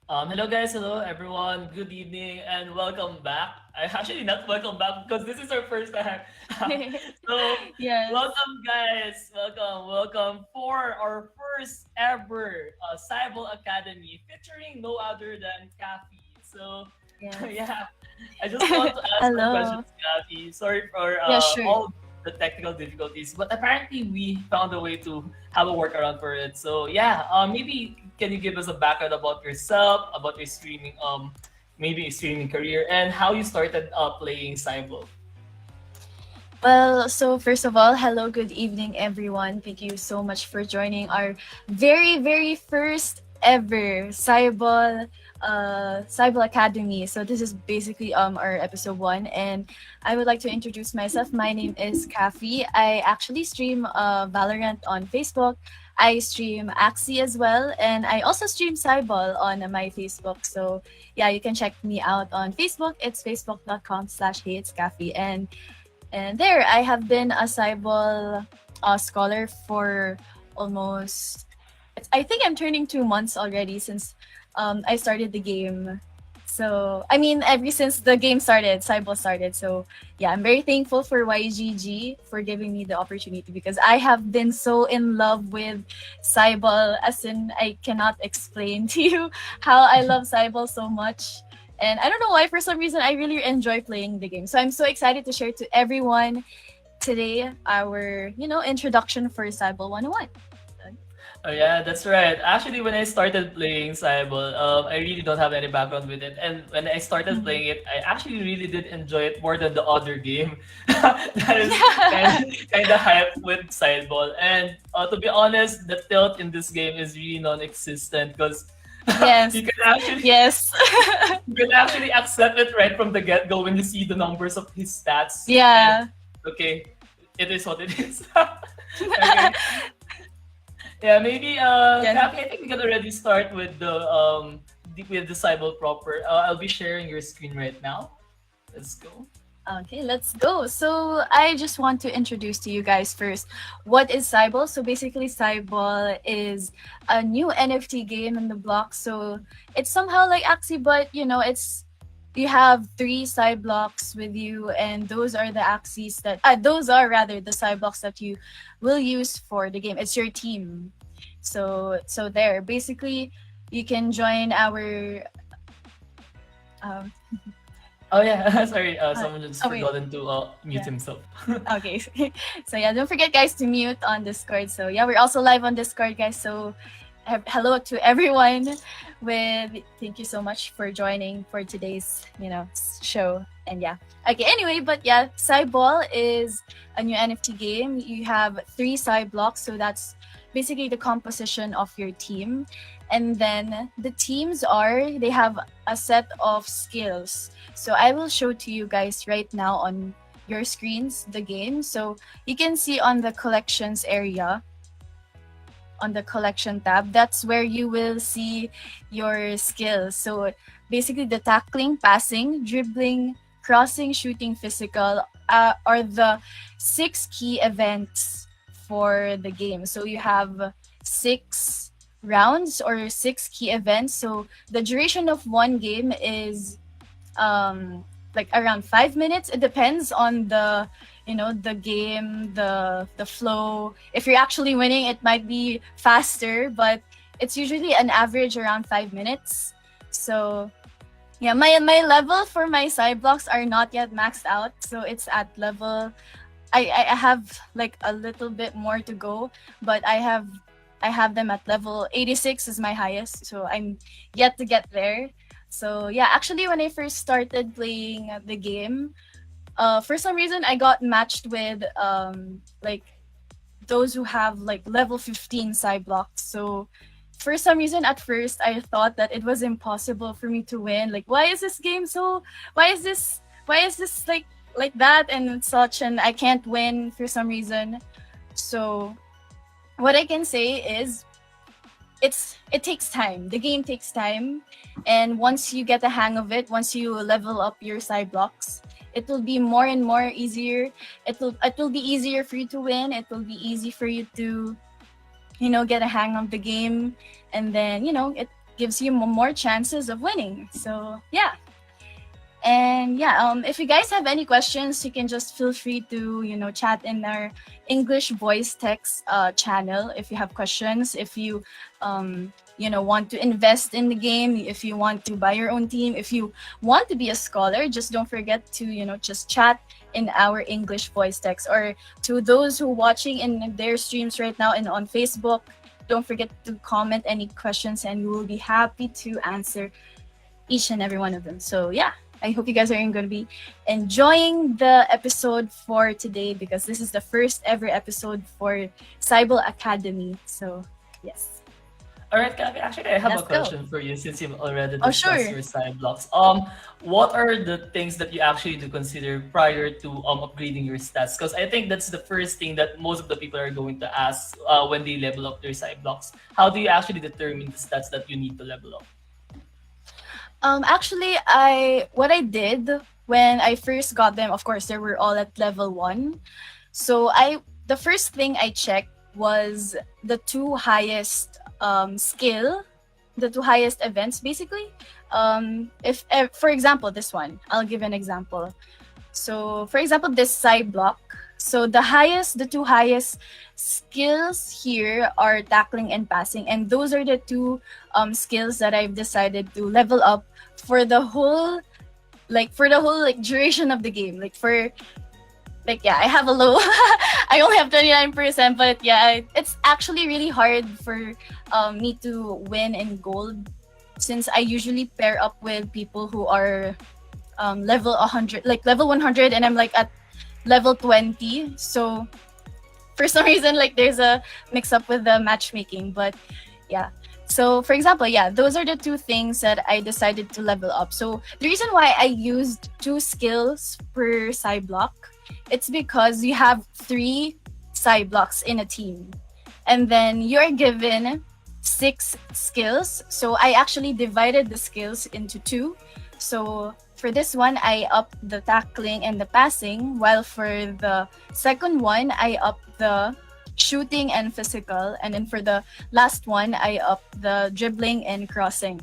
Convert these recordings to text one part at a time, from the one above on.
Hello guys, hello everyone. Good evening and welcome back. I actually not welcome back because this is our first time. So Yes. welcome guys, welcome for our first ever CYBALL Academy featuring no other than Kafi. So Yes. yeah, I just want to ask some Hello. questions, Kafi. Sorry for Yeah, sure. all the technical difficulties, but apparently we found a way to have a workaround for it. So yeah, maybe can you give us a background about yourself, about your streaming, maybe your streaming career, and how you started playing Cyber? Well, so first of all, hello, good evening, everyone. Thank you so much for joining our very first ever Cyball Academy. So this is basically our episode one, and I would like to introduce myself. My name is Kafi. I actually stream Valorant on Facebook. I stream Axie as well, and I also stream Cyball on my Facebook. So yeah, you can check me out on Facebook. It's facebook.com/hey it's Kafi, and there, I have been a CYBALL scholar for almost, I think I'm turning 2 months already since I started the game. So, I mean, ever since the game started, CYBALL started. So, yeah, I'm very thankful for YGG for giving me the opportunity because I have been so in love with CYBALL, as in, I cannot explain to you how I love CYBALL so much. And I don't know why, for some reason, I really enjoy playing the game. So I'm so excited to share to everyone today our, introduction for Cyber 101. Oh yeah, that's right. Actually, when I started playing Cyball, I really don't have any background with it, and when I started Mhm. playing it, I actually really did enjoy it more than the other game. That is Yeah. kind of hype with Cyball, and to be honest, the tilt in this game is really non-existent because Yes. you can actually Yes. you can actually accept it right from the get-go when you see the numbers of his stats, and Yeah. okay, it is what it is. Okay. Yeah, maybe Yes. Kathy, I think we can already start with the Cybele proper. I'll be sharing your screen right now. Let's go. Okay, let's go. So I just want to introduce to you guys first what is Cyball. So basically, Cyball is a new NFT game in the block. So it's somehow like Axie, but it's you have three side blocks with you, and those are the Axies that those are rather the side blocks that you will use for the game. It's your team. So there, basically, you can join our. Um, Oh yeah, sorry. uh, Someone just oh wait, forgotten to mute yeah. himself. Okay. So yeah, don't forget guys to mute on Discord. So yeah, we're also live on Discord, guys. So hello to everyone. With thank you so much for joining for today's show. And yeah. Okay. Anyway, but yeah, Cyball is a new NFT game. You have three side blocks, so that's basically the composition of your team. And then the teams they have a set of skills. So I will show to you guys right now on your screens the game. So you can see on the collections area, on the collection tab, that's where you will see your skills. So basically, the tackling, passing, dribbling, crossing, shooting, physical are the six key events for the game. So you have six rounds or six key events. So the duration of one game is like around 5 minutes. It depends on the game, the flow. If you're actually winning, it might be faster, but it's usually an average around 5 minutes. So yeah, my level for my side blocks are not yet maxed out, so it's at level. I have like a little bit more to go, but I have them at level 86 is my highest, so I'm yet to get there. So yeah, actually when I first started playing the game, for some reason I got matched with like those who have like level 15 side blocks. So for some reason at first I thought that it was impossible for me to win. Like why is this game so why is this like that and such, and I can't win for some reason. So what I can say is it takes time. The game takes time, and once you get the hang of it, once you level up your side blocks, it will be more and more easier. It will be easier for you to win. It will be easy for you to get a hang of the game, and then gives you more chances of winning. So yeah. And yeah, if you guys have any questions, you can just feel free to, chat in our English voice text channel if you have questions. If you, want to invest in the game, if you want to buy your own team, if you want to be a scholar, just don't forget to, just chat in our English voice text. Or to those who watching in their streams right now and on Facebook, don't forget to comment any questions and we will be happy to answer each and every one of them. So yeah. I hope you guys are going to be enjoying the episode for today because this is the first ever episode for CYBALL Academy. So, yes. All right, Kafi. Actually, I have Let's a go. question for you since you've already Oh, discussed sure. your side blocks. What are the things that you actually do consider prior to upgrading your stats? Because I think that's the first thing that most of the people are going to ask when they level up their side blocks. How do you actually determine the stats that you need to level up? Actually, what I did when I first got them, of course, they were all at level 1. So the first thing I checked was the two highest skill, the two highest events, basically. If for example, this one, I'll give an example. So, for example, this side block. So the two highest skills here are tackling and passing, and those are the two skills that I've decided to level up for the whole duration of the game. I have a low. I only have 29%, but yeah, it's actually really hard for me to win in gold since I usually pair up with people who are level 100, like level 100, and I'm like at level 20. So for some reason, like there's a mix up with the matchmaking, but yeah. So for example, yeah, those are the two things that I decided to level up. So the reason why I used 2 skills per side block, it's because you have 3 side blocks in a team, and then you're given 6 skills. So I actually divided the skills into 2. So for this one, I up the tackling and the passing, while for the second one, I up the shooting and physical, and then for the last one, I up the dribbling and crossing.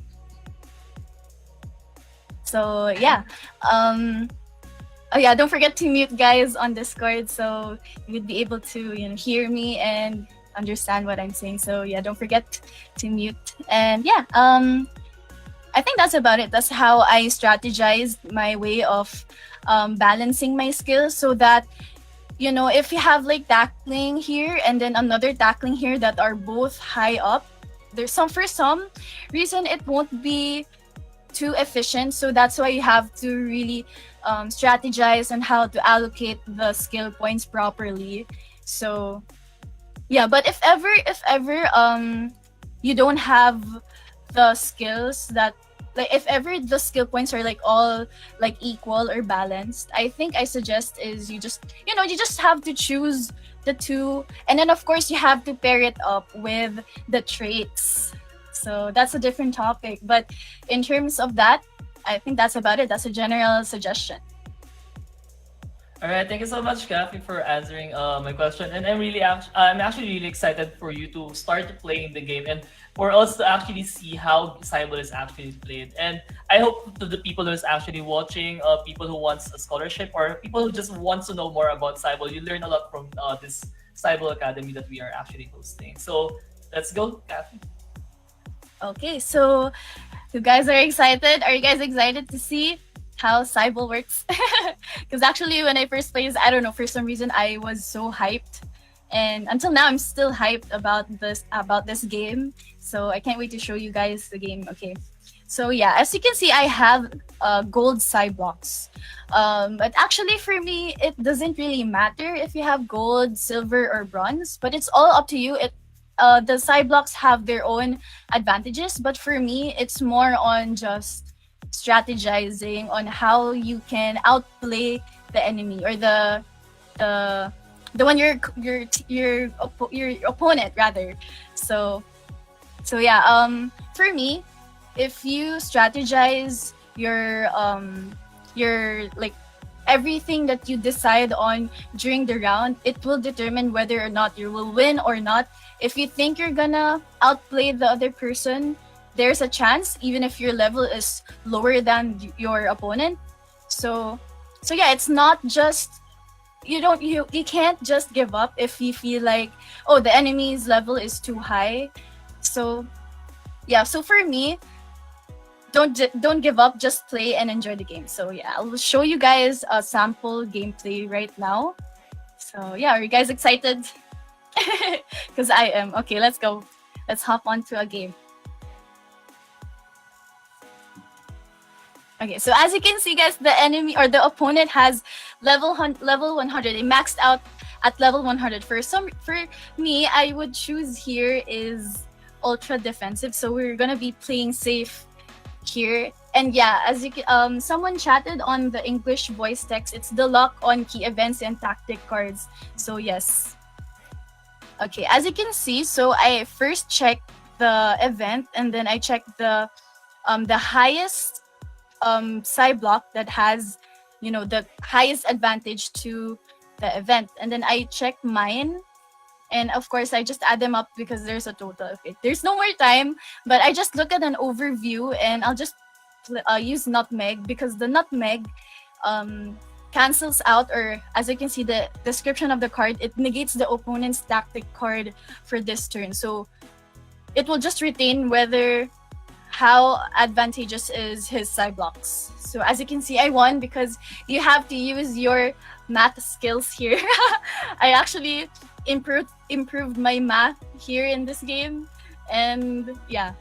So yeah. Oh yeah, don't forget to mute guys on Discord so you would be able to hear me and understand what I'm saying. So yeah, don't forget to mute. And yeah, I think that's about it. That's how I strategized my way of balancing my skills so that, if you have like tackling here and then another tackling here that are both high up, for some reason it won't be too efficient. So that's why you have to really strategize on how to allocate the skill points properly. So yeah, but if ever you don't have the skills that, like, if ever the skill points are like all like equal or balanced, I think I suggest is you just have to choose the 2, and then of course you have to pair it up with the traits. So that's a different topic, but in terms of that, I think that's about it. That's a general suggestion. All right, thank you so much, Kafi, for answering my question. And I'm actually really excited for you to start playing the game and for us to actually see how CYBALL is actually played. And I hope to the people who's actually watching, people who wants a scholarship or people who just want to know more about CYBALL, you learn a lot from this CYBALL Academy that we are actually hosting. So let's go, Kafi. Okay, so you guys are excited? Are you guys excited to see how CYBALL works? Because actually, when I first played, I don't know, for some reason I was so hyped, and until now I'm still hyped about this game. So I can't wait to show you guys the game. Okay, so yeah, as you can see, I have gold side blocks. But actually, for me, it doesn't really matter if you have gold, silver, or bronze. But it's all up to you. The side blocks have their own advantages, but for me, it's more on just strategizing on how you can outplay the enemy or the one your opponent rather. So yeah, for me, if you strategize your like everything that you decide on during the round, it will determine whether or not you will win or not. If you think you're gonna outplay the other person, there's a chance even if your level is lower than your opponent. So yeah, it's not just you can't just give up if you feel like, oh, the enemy's level is too high. So yeah, so for me, don't give up, just play and enjoy the game. So yeah, I'll show you guys a sample gameplay right now. So yeah, are you guys excited? Because I am. Okay, let's go. Let's hop onto a game. Okay, so as you can see, guys, the enemy or the opponent has level 100. They maxed out at level 100. For me, I would choose here is ultra defensive. So we're gonna be playing safe here. And yeah, as you can, someone chatted on the English voice text. It's the lock on key events and tactic cards. So yes. Okay, as you can see, so I first checked the event and then I checked the highest side block that has, the highest advantage to the event, and then I check mine, and of course I just add them up because there's a total. Okay, there's no more time, but I just look at an overview and I'll just use nutmeg because the nutmeg cancels out, or as you can see the description of the card, it negates the opponent's tactic card for this turn, so it will just retain whether how advantageous is his side blocks. So as you can see, I won because you have to use your math skills here. I actually improved my math here in this game, and yeah.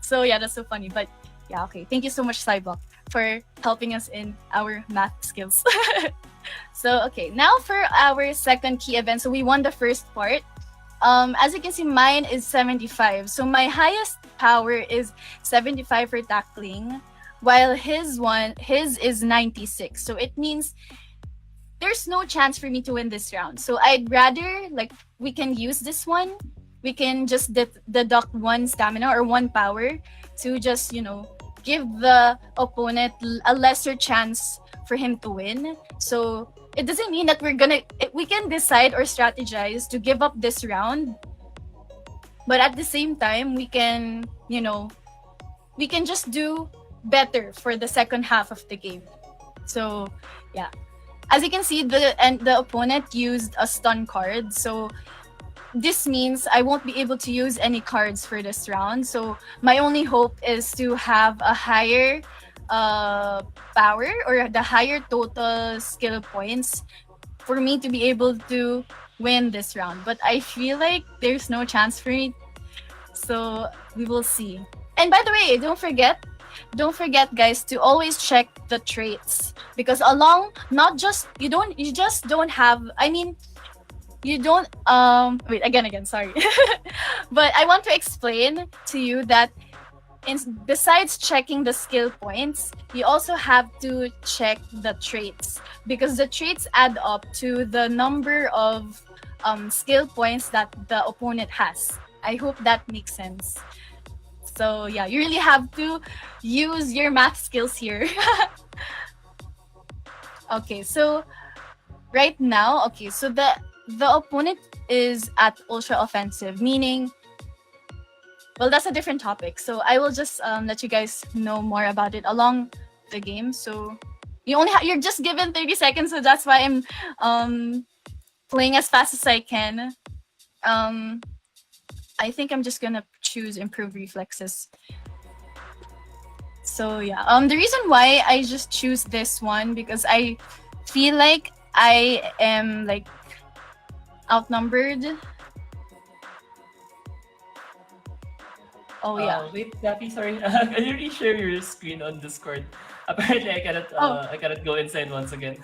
So yeah, that's so funny. But yeah, okay. Thank you so much, Cyball, for helping us in our math skills. So okay, now for our second key event. So we won the first part. As you can see, mine is 75. So my highest power is 75 for tackling, while his is 96. So it means there's no chance for me to win this round. So I'd rather, like, we can use this one. We can just deduct 1 stamina or 1 power to just, give the opponent a lesser chance for him to win. So it doesn't mean that we can decide or strategize to give up this round, but at the same time we can just do better for the second half of the game. So yeah, as you can see, the opponent used a stun card, so this means I won't be able to use any cards for this round. So my only hope is to have a higher power or the higher total skill points for me to be able to win this round. But I feel like there's no chance for me. So we will see. And by the way, don't forget guys to always check the traits, because you don't wait, again, sorry. But I want to explain to you that besides checking the skill points, you also have to check the traits, because the traits add up to the number of skill points that the opponent has. I hope that makes sense. So yeah, you really have to use your math skills here. Okay, so right now, so the opponent is at ultra offensive, meaning, well, that's a different topic. So I will just let you guys know more about it along the game. So you're just given 30 seconds, so that's why I'm playing as fast as I can. I think I'm just gonna choose improved reflexes. So yeah, the reason why I just choose this one, because I feel like I am like outnumbered. Oh yeah. Wait, Kafi, sorry. Can you reshare your screen on Discord? Apparently, I cannot go inside once again.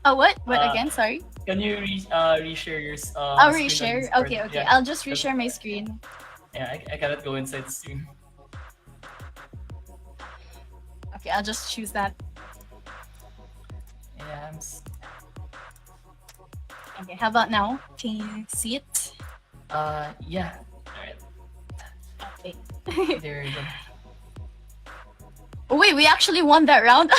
Oh, what? What again? Sorry. Can you reshare your I'll reshare. Okay. Yeah. I'll just reshare my screen. Yeah, I cannot go inside the stream. Okay, I'll just choose that. Yeah, Okay, how about now? Can you see it? Yeah. Alright. Okay. There you go. Oh, wait, we actually won that round.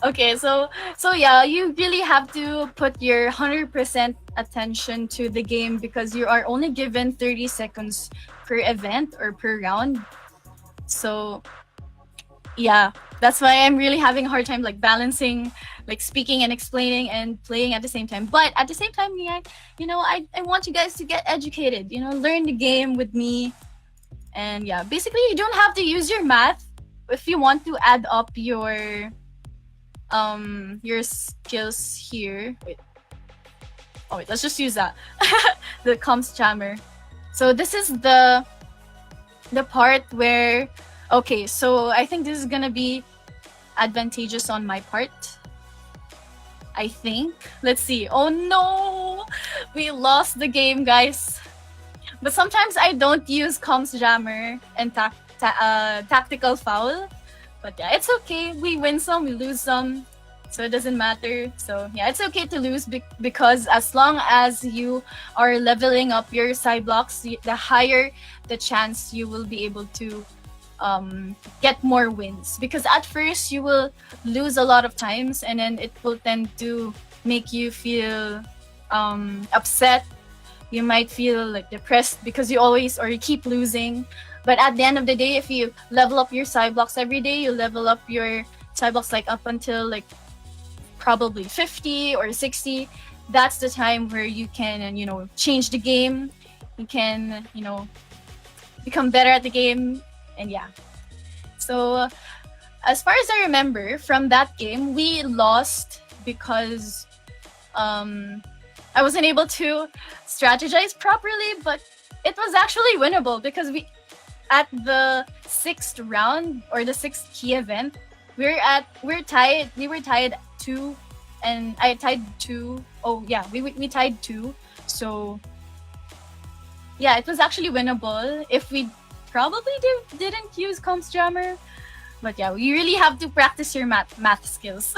Okay, so yeah, you really have to put your 100% attention to the game because you are only given 30 seconds per event or per round. So yeah, that's why I'm really having a hard time like balancing like speaking and explaining and playing at the same time. But at the same time, yeah, I want you guys to get educated, learn the game with me. And yeah, basically you don't have to use your math if you want to add up your skills here. Wait. Oh wait, let's just use that. The comms jammer. So this is the part where, okay, so I think this is gonna be advantageous on my part. I think. Let's see. Oh no! We lost the game, guys. But sometimes I don't use comms jammer and tactical foul. But yeah, it's okay. We win some, we lose some. So it doesn't matter. So yeah, it's okay to lose because as long as you are leveling up your side blocks, the higher the chance you will be able to get more wins. Because at first you will lose a lot of times, and then it will tend to make you feel upset. You might feel like depressed because you keep losing. But at the end of the day, if you level up your side blocks every day, you level up your side blocks like up until like probably 50 or 60. That's the time where you can, change the game. You can, become better at the game. And yeah. So as far as I remember from that game, we lost because I wasn't able to strategize properly, but it was actually winnable because at the 6th round or the 6th key event, we were tied 2, and I tied 2. Oh yeah, we tied 2. So yeah, it was actually winnable if we probably didn't use comms jammer. But yeah, you really have to practice your math skills.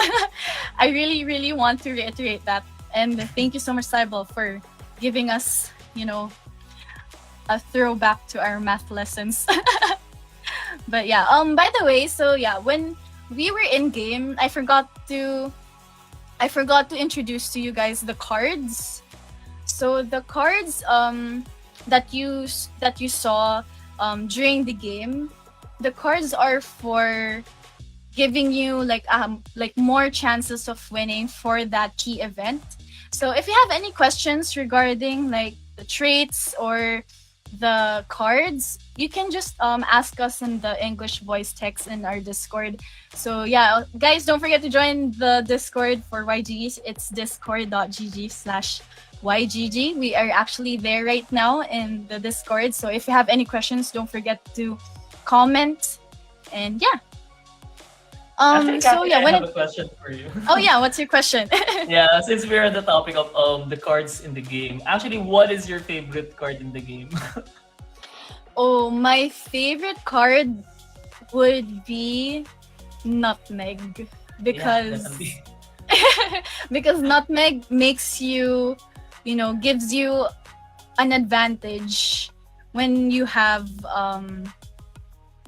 I really want to reiterate that. And thank you so much, CYBALL, for giving us, a throwback to our math lessons. But yeah, by the way, so yeah, when we were in game, I forgot to introduce to you guys the cards. So the cards that you saw during the game, the cards are for giving you like more chances of winning for that key event. So if you have any questions regarding like the traits or the cards, you can just ask us in the English voice text in our Discord. So yeah, guys, don't forget to join the Discord for YGG. It's discord.gg/YGG. We are actually there right now in the Discord. So if you have any questions, don't forget to comment. And yeah. Actually, So Kafi, yeah, I have a question for you. Oh yeah, what's your question? Yeah, since we're on the topic of the cards in the game, actually, what is your favorite card in the game? Oh, my favorite card would be Nutmeg because because Nutmeg makes you, gives you an advantage when you have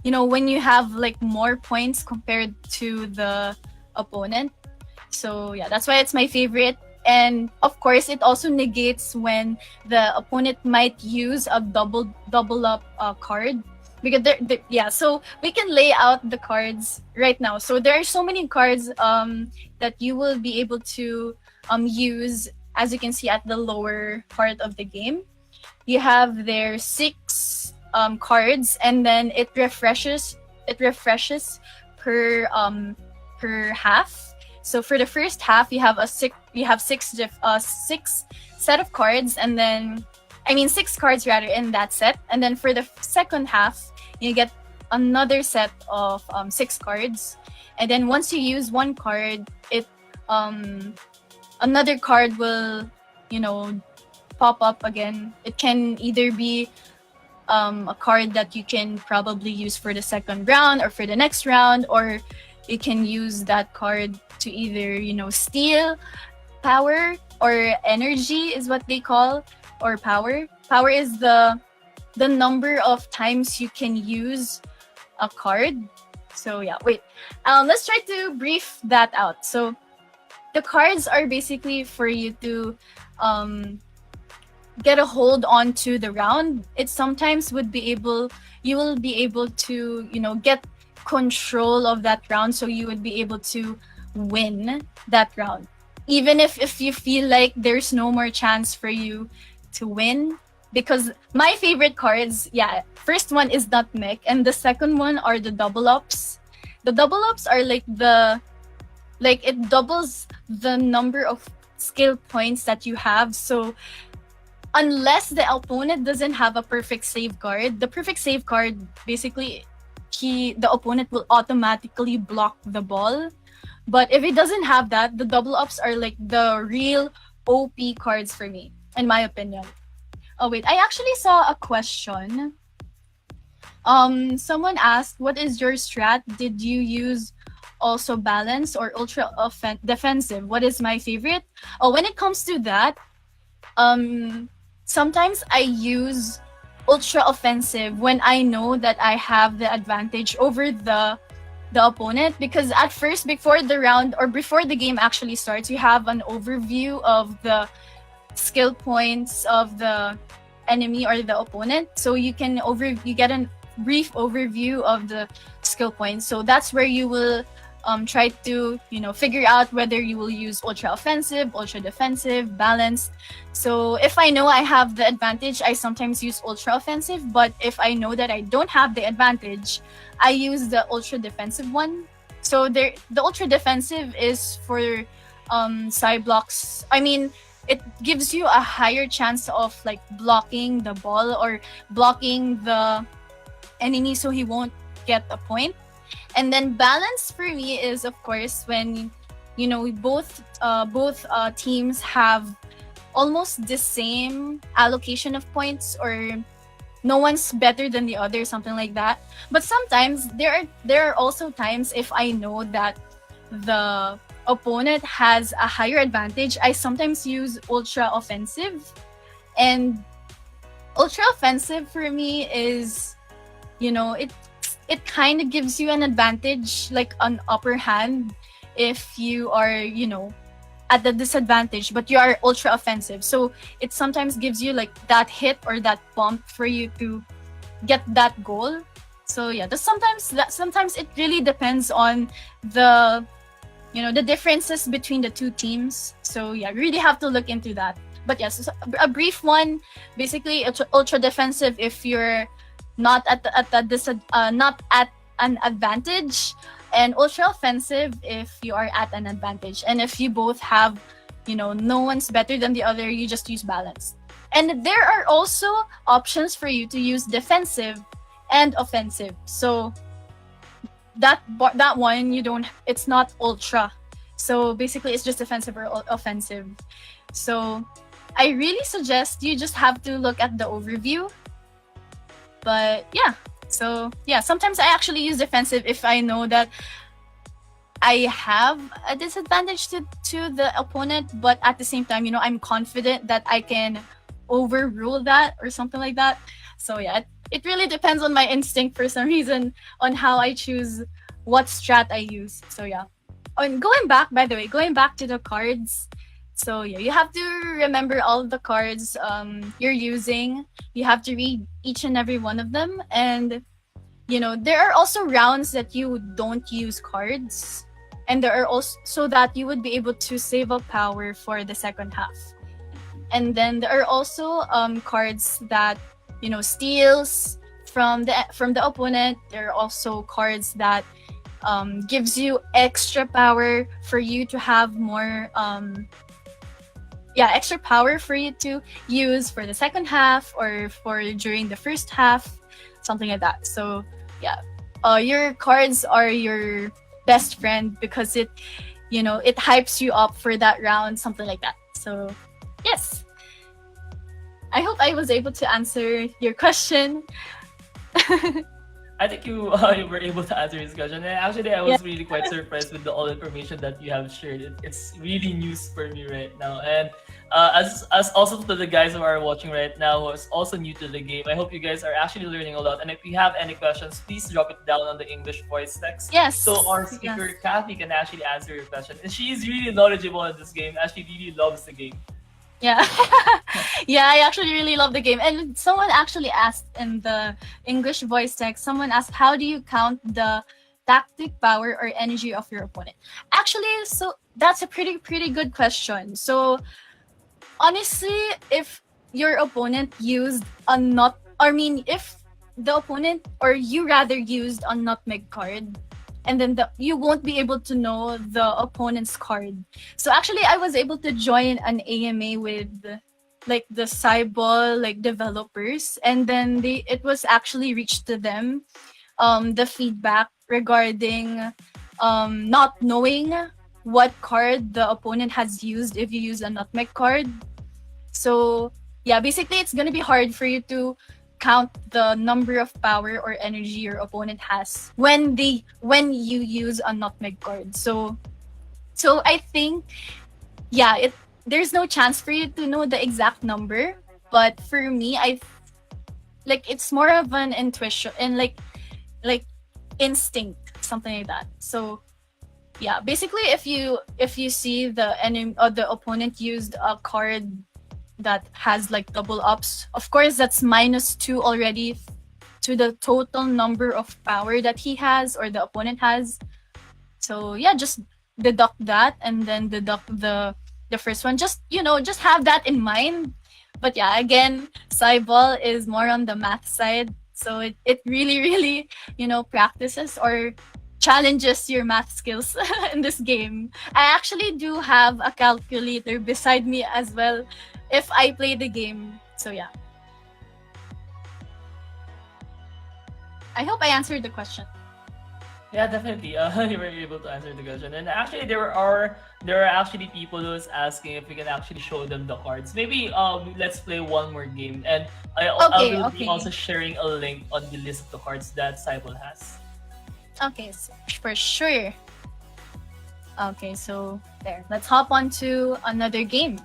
when you have like more points compared to the opponent. So yeah, that's why it's my favorite. And of course, it also negates when the opponent might use a double up card, because so we can lay out the cards right now. So there are so many cards that you will be able to use, as you can see at the lower part of the game. You have their 6 cards, and then it refreshes per half. So for the first half, you have six set of cards, and then 6 cards rather in that set. And then for the second half, you get another set of 6 cards. And then once you use one card, it another card will pop up again. It can either be a card that you can probably use for the second round or for the next round, or you can use that card to either steal power or energy is what they call, or power is the number of times you can use a card. So yeah, wait, let's try to brief that out. So the cards are basically for you to get a hold onto the round, it sometimes would be able you will be able to, get control of that round, so you would be able to win that round. Even if you feel like there's no more chance for you to win, because my favorite cards, yeah, first one is Nutmeg, and the second one are the double ups. The double ups are like it doubles the number of skill points that you have. So unless the opponent doesn't have a perfect safeguard, the perfect safeguard basically the opponent will automatically block the ball. But if it doesn't have that, the double ups are like the real OP cards for me, in my opinion. Oh wait, I actually saw a question. Someone asked, "What is your strat? Did you use also balance or ultra defensive? What is my favorite?" Oh, when it comes to that, sometimes I use ultra offensive when I know that I have the advantage over the opponent, because at first, before the round or before the game actually starts, you have an overview of the skill points of the enemy or the opponent, so you get a brief overview of the skill points. So that's where you will try to figure out whether you will use ultra offensive, ultra defensive, balanced. So if I know I have the advantage, I sometimes use ultra offensive, but if I know that I don't have the advantage, I use the ultra defensive one. So the ultra defensive is for side blocks. I mean, it gives you a higher chance of like blocking the ball or blocking the enemy so he won't get a point. And then balance for me is, of course, when both teams have almost the same allocation of points, or no one's better than the other, something like that. But sometimes there are also times if I know that the opponent has a higher advantage, I sometimes use ultra offensive. And ultra offensive for me is, it kind of gives you an advantage, like an upper hand, if you are, at the disadvantage, but you are ultra offensive. So it sometimes gives you like that hit or that bump for you to get that goal. So yeah, sometimes it really depends on the the differences between the two teams. So yeah, really have to look into that. But yes, so a brief one, basically ultra defensive if you're not not at an advantage, and ultra offensive if you are at an advantage. And if you both have, no one's better than the other, you just use balance. And there are also options for you to use defensive and offensive. So that one it's not ultra. So basically it's just defensive or offensive. So I really suggest you just have to look at the overview. But yeah, so yeah, sometimes I actually use defensive if I know that I have a disadvantage to the opponent, but at the same time, I'm confident that I can overrule that or something like that. So yeah, it really depends on my instinct for some reason on how I choose what strat I use. So yeah. And going back to the cards. So yeah, you have to remember all of the cards you're using. You have to read each and every one of them. And there are also rounds that you don't use cards. And there are also so that you would be able to save up power for the second half. And then there are also cards that steals from the opponent. There are also cards that gives you extra power for you to have more extra power for you to use for the second half or for during the first half, something like that. So yeah, your cards are your best friend because it hypes you up for that round, something like that. So yes, I hope I was able to answer your question. I think you were able to answer his question. And actually, I was really quite surprised with all information that you have shared. It's really news for me right now. And as also to the guys who are watching right now who is also new to the game, I hope you guys are actually learning a lot. And if you have any questions, please drop it down on the English voice text. Yes. So our speaker, Kafi, can actually answer your question. And she is really knowledgeable in this game. Actually, really loves the game. Yeah. Yeah, I actually really love the game. And someone actually asked in the English voice text, someone asked, how do you count the tactic power or energy of your opponent? Actually, so that's a pretty good question. So honestly, if your opponent used a not, I mean, if the opponent or you rather used a nutmeg card, and then you won't be able to know the opponent's card. So actually, I was able to join an AMA with like the CYBALL like developers, and then it was actually reached to them the feedback regarding not knowing what card the opponent has used if you use a nutmeg card. So yeah, basically it's gonna be hard for you to count the number of power or energy your opponent has when you use a nutmeg card. So I think yeah, it there's no chance for you to know the exact number. But for me, I like it's more of an intuition and like instinct, something like that. So yeah, basically if you see the enemy or the opponent used a card that has like double ups, of course that's -2 already to the total number of power that he has or the opponent has. So yeah, just deduct that and then deduct the first one. Just just have that in mind. But yeah, again, Cyball is more on the math side, so it really really practices or challenges your math skills in this game. I actually do have a calculator beside me as well if I play the game. So yeah. I hope I answered the question. Yeah, definitely. You were able to answer the question. And actually, there are actually people who's asking if we can actually show them the cards. Maybe let's play one more game, and I Okay, will be okay. also sharing a link on the list of the cards that Cyball has. Okay, so for sure. Okay, so there. Let's hop on to another game.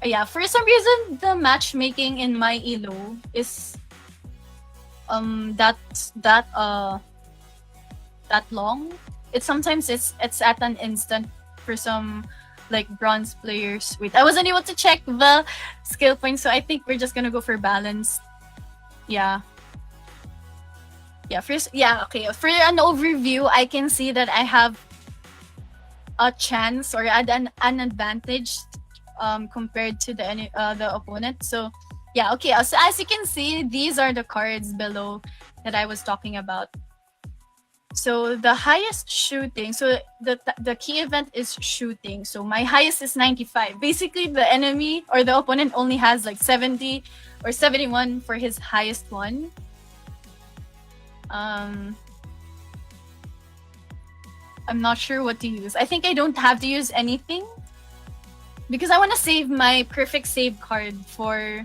Yeah, for some reason the matchmaking in my elo is that that uh that long. It's at an instant for some like bronze players. Wait, I wasn't able to check the skill points, so I think we're just gonna go for balance. Yeah. Yeah, first okay. For an overview, I can see that I have a chance or an advantage compared to the opponent. So yeah, okay. So as you can see, these are the cards below that I was talking about. So the highest shooting, so the key event is shooting. So my highest is 95. Basically, the enemy or the opponent only has like 70 or 71 for his highest one. I'm not sure what to use. I think I don't have to use anything because I want to save my perfect save card for.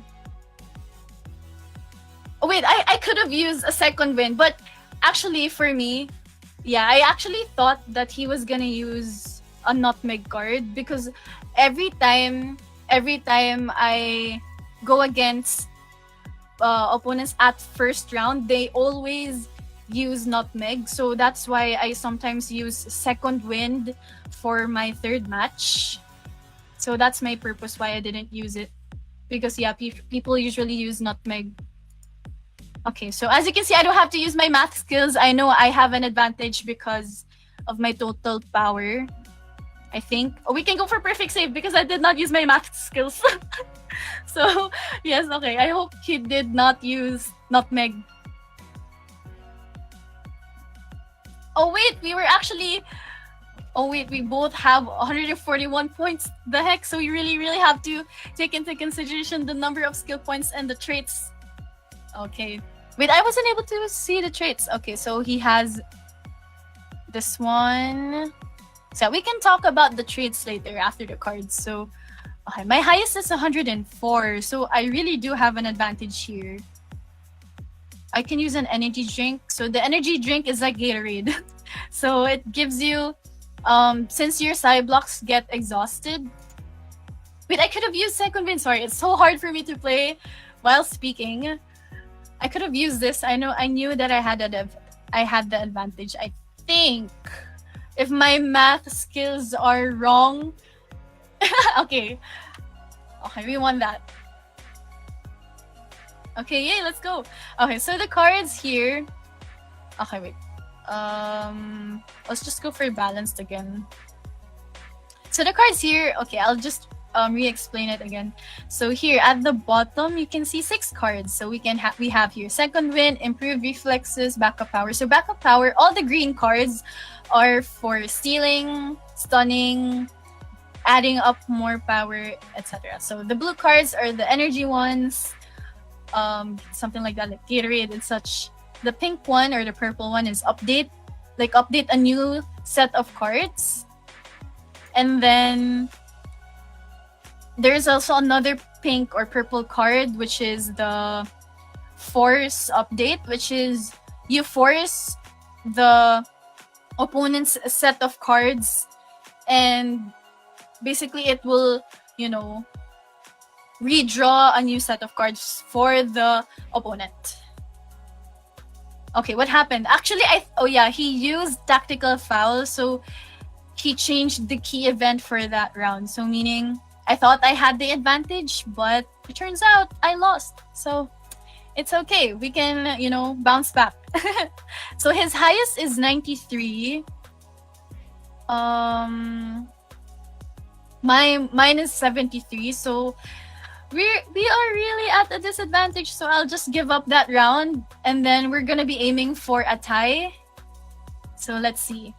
Oh wait, I could have used a second wind, but actually for me, yeah, I actually thought that he was gonna use a nutmeg card because every time I go against opponents at first round, they always use nutmeg. So that's why I sometimes use second wind for my third match. So that's my purpose why I didn't use it. Because yeah, people usually use nutmeg. Okay, so as you can see, I don't have to use my math skills. I know I have an advantage because of my total power. I think. Oh, we can go for perfect save because I did not use my math skills. So, yes, okay. I hope he did not use nutmeg. Oh, wait, we were actually... Oh, wait, we both have 141 points. The heck? So we really, really have to take into consideration the number of skill points and the traits. Okay. Wait, I wasn't able to see the traits. Okay, so he has this one. So we can talk about the traits later after the cards. So, okay, my highest is 104. So I really do have an advantage here. I can use an energy drink. So the energy drink is like Gatorade. So it gives you, since your side blocks get exhausted. Wait, I could have used second wind. Sorry, it's so hard for me to play while speaking. I could have used this. I knew that I had I had the advantage. I think if my math skills are wrong, okay, okay, we won that. Okay, yay, let's go. Okay, so the cards here. Okay, wait. Let's just go for balanced again. So the cards here, okay, I'll just re-explain it again. So here at the bottom, you can see 6 cards. So we have here second wind, improved reflexes, backup power. So backup power, all the green cards are for stealing, stunning, adding up more power, etc. So the blue cards are the energy ones, something like that, like Gatorade and such. The pink one or the purple one is update a new set of cards. And then there's also another pink or purple card, which is the force update, which is you force the opponent's set of cards, and basically it will, redraw a new set of cards for the opponent. Okay, what happened? Actually, he used tactical foul, so he changed the key event for that round. So meaning, I thought I had the advantage, but it turns out I lost. So it's okay. We can, bounce back. So his highest is 93. Mine is 73. So we are really at a disadvantage. So I'll just give up that round, and then we're gonna be aiming for a tie. So let's see.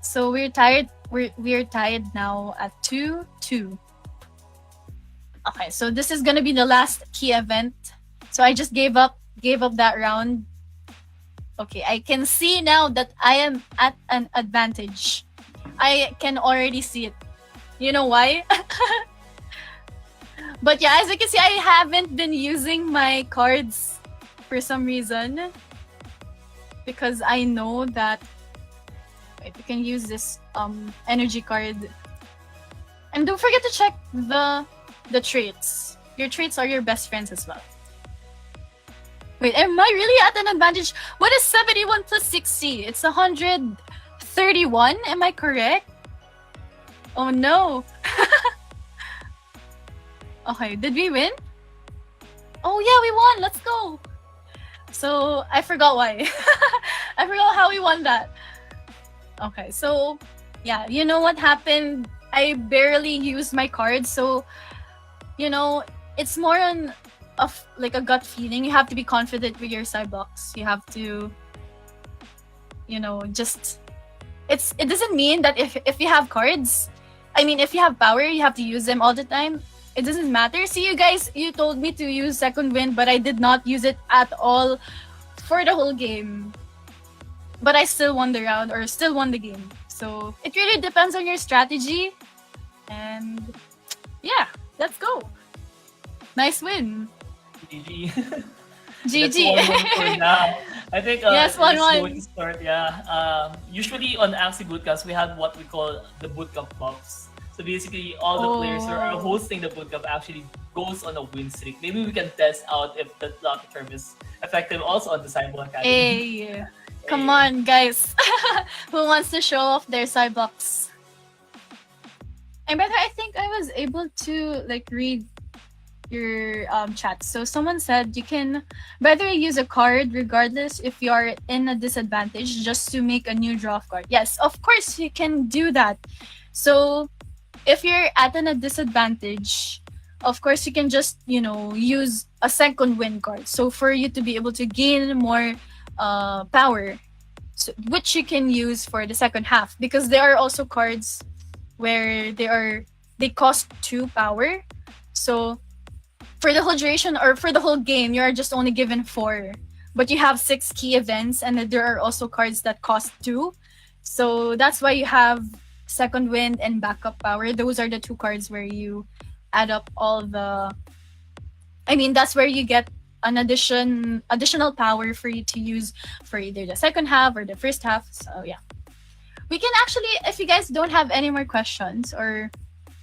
So we're tied. We're tied now at 2-2. Okay, so this is gonna be the last key event. So I just gave up that round. Okay, I can see now that I am at an advantage. I can already see it. You know why? But yeah, as you can see, I haven't been using my cards for some reason, because I know that you can use this energy card. And don't forget to check the traits. Your traits are your best friends as well. Wait, am I really at an advantage? What is 71 plus 60? It's 131. Am I correct? Oh no. Okay, did we win? Oh yeah, we won. Let's go. So I forgot why. I forgot how we won that. Okay, so yeah, you know what happened? I barely used my cards, so it's more on like a gut feeling. You have to be confident with your Cybox. You have to, just it doesn't mean that if you have cards, if you have power, you have to use them all the time. It doesn't matter. See, you guys, you told me to use second wind, but I did not use it at all for the whole game. But I still won the round, or still won the game. So it really depends on your strategy. And yeah, let's go. Nice win. GG. GG. That's 1-1 for now. I think yes, 1-1. Going to start, yeah. Usually on Axie Bootcamps, we have what we call the bootcamp buffs. So basically, all the players who are hosting the bootcamp actually goes on a win streak. Maybe we can test out if that lucky term is effective also on the CYBALL Academy. Hey, come on, guys. Who wants to show off their Cybox? And by the way, I think I was able to read your chat. So someone said you can, by the way, use a card regardless if you are in a disadvantage, just to make a new draw card. Yes, of course you can do that. So if you're at a disadvantage, of course you can just use a second win card. So for you to be able to gain more power, which you can use for the second half, because there are also cards where they cost 2 power. So for the whole duration or for the whole game, you are just only given 4, but you have 6 key events, and there are also cards that cost 2. So that's why you have second wind and backup power. Those are the 2 cards where you add up all the. That's where you get an additional power for you to use for either the second half or the first half. So yeah, we can actually, if you guys don't have any more questions, or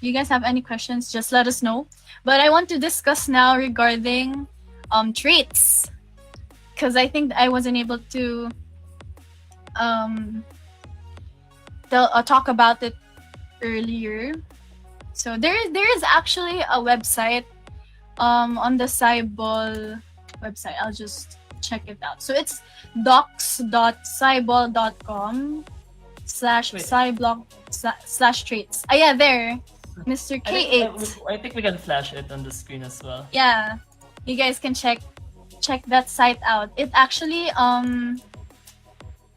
you guys have any questions, just let us know. But I want to discuss now regarding traits, because I think I wasn't able to um talk about it earlier. So there is actually a website on the CYBALL website. I'll just check it out. So it's docs.cyball.com slash Wait. cyblock slash traits. Ah, yeah, there. Mr. K8. I think we can flash it on the screen as well. Yeah. You guys can check that site out. It actually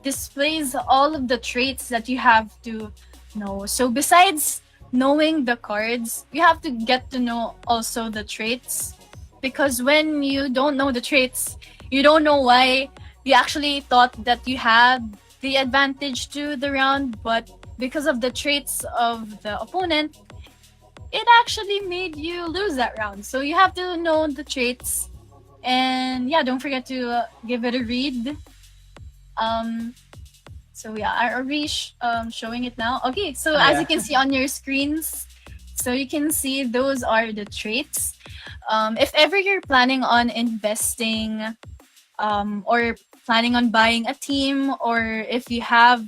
displays all of the traits that you have to know. So besides knowing the cards, you have to get to know also the traits, because when you don't know the traits, you don't know why you actually thought that you had the advantage to the round, but because of the traits of the opponent, it actually made you lose that round. So you have to know the traits, and yeah, don't forget to give it a read. So yeah, are we showing it now? Okay, so as you can see on your screens, so you can see those are the traits. If ever you're planning on investing, or planning on buying a team, or if you have,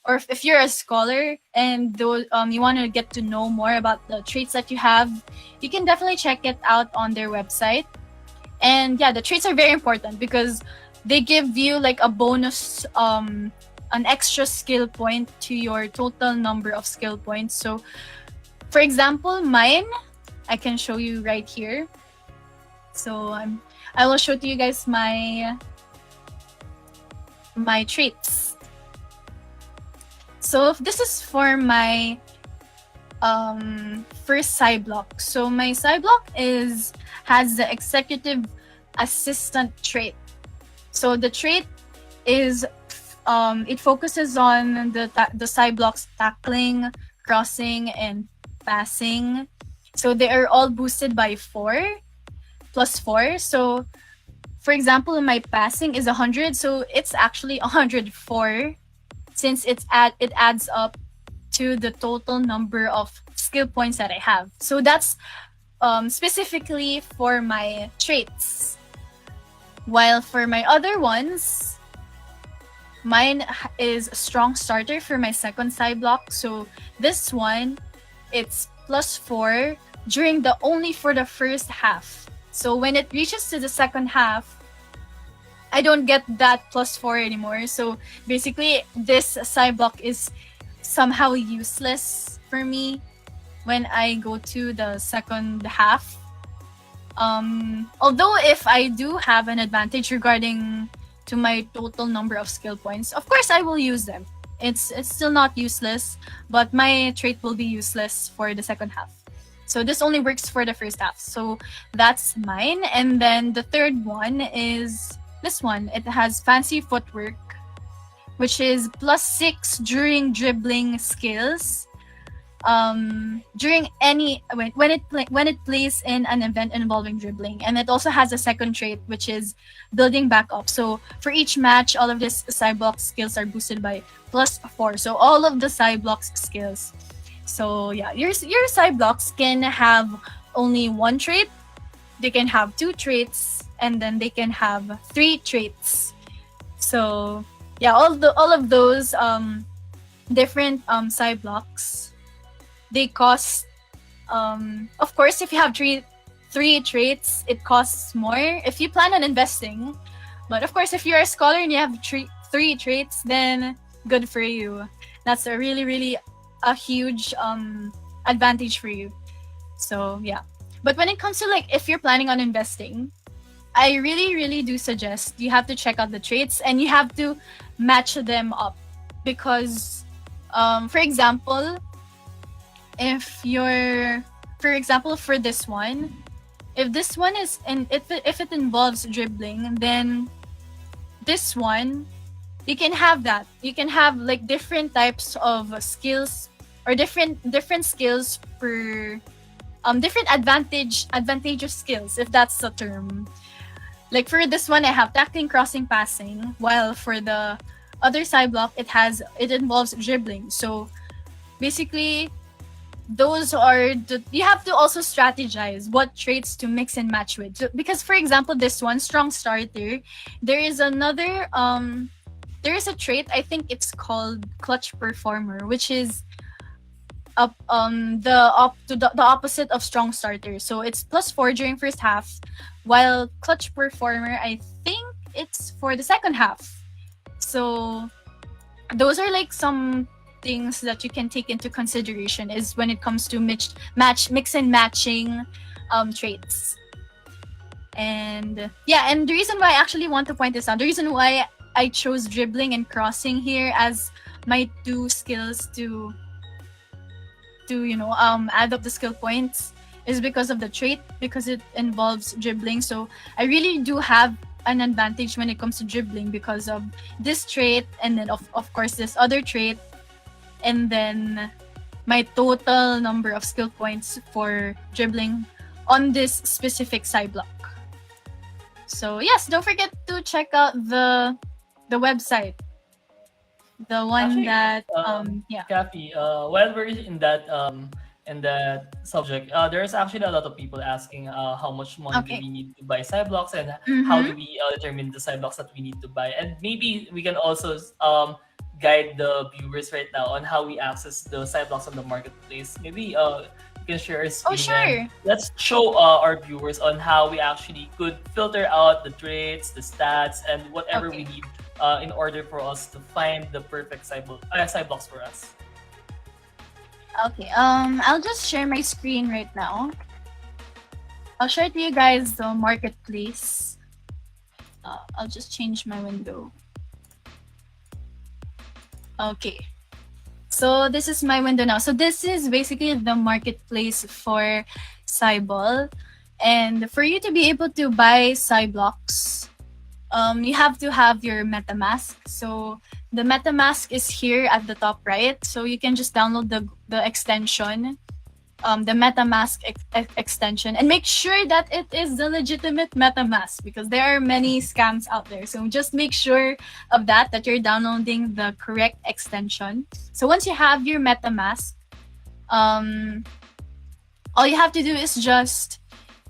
or if you're a scholar and those, you want to get to know more about the traits that you have, you can definitely check it out on their website. And yeah, the traits are very important because they give you like a bonus, an extra skill point to your total number of skill points. So for example, mine, I can show you right here. So I will show to you guys my traits. So this is for my first Cyblock. So my Cyblock has the executive assistant trait. So the trait is it focuses on the Cyblock's tackling, crossing, and passing. So they are all boosted by 4 plus 4. So for example, my passing is 100, so it's actually 104 since it adds up to the total number of skill points that I have. So that's specifically for my traits. While for my other ones, mine is a strong starter for my second Cyblock. So this one, it's plus 4 only for the first half. So when it reaches to the second half, I don't get that plus 4 anymore. So basically, this Cyblock is somehow useless for me when I go to the second half. Although if I do have an advantage regarding to my total number of skill points, of course I will use them. It's still not useless, but my trait will be useless for the second half. So this only works for the first half. So that's mine. And then the third one is this one. It has fancy footwork, which is plus 6 during dribbling skills. During any when it plays in an event involving dribbling, and it also has a second trait which is building back up. So for each match, all of these Cyblock skills are boosted by plus 4. So all of the Cyblock skills. So yeah, your Cyblocks can have only one trait, they can have 2 traits, and then they can have 3 traits. So yeah, all of those different Cyblocks, they cost, of course, if you have three traits, it costs more if you plan on investing. But of course, if you're a scholar and you have 3 traits, then good for you. That's a really a huge advantage for you. So yeah. But when it comes to like if you're planning on investing, I really do suggest you have to check out the traits and you have to match them up, because for example, for this one, if this one is, and if it involves dribbling, then this one, you can have that. You can have like different types of skills, or different skills per different advantageous skills, if that's the term. Like for this one, I have tackling, crossing, passing, while for the other Cyblock, it involves dribbling. So basically, those are you have to also strategize what traits to mix and match with. So, because for example, this one, strong starter, there is another there is a trait, I think it's called clutch performer, which is the opposite of strong starter. So it's +4 during first half, while clutch performer, I think it's for the second half. So those are like some things that you can take into consideration is when it comes to mix and matching traits. And yeah, and the reason why I actually want to point this out, the reason why I chose dribbling and crossing here as my two skills to add up the skill points is because of the trait, because it involves dribbling. So I really do have an advantage when it comes to dribbling because of this trait, and then of course this other trait, and then my total number of skill points for dribbling on this specific side block. So yes, don't forget to check out the website, the one Actually, that yeah. Kafi, while we're in that subject, there's actually a lot of people asking how much money do Okay. we need to buy side blocks, and how Mm-hmm. do we determine the side blocks that we need to buy, and maybe we can also guide the viewers right now on how we access the side blocks on the marketplace. Maybe you can share a Oh screen, and sure. let's show our viewers on how we actually could filter out the traits, the stats, and whatever we Okay. need in order for us to find the perfect side blocks for us. Okay. I'll just share my screen right now. I'll share to you guys the marketplace. I'll just change my window. Okay. So this is my window now. So this is basically the marketplace for CYBALL. And for you to be able to buy blocks, you have to have your MetaMask. So the MetaMask is here at the top right. So you can just download the extension, the MetaMask extension, and make sure that it is the legitimate MetaMask, because there are many scams out there. So just make sure of that you're downloading the correct extension. So once you have your MetaMask, all you have to do is just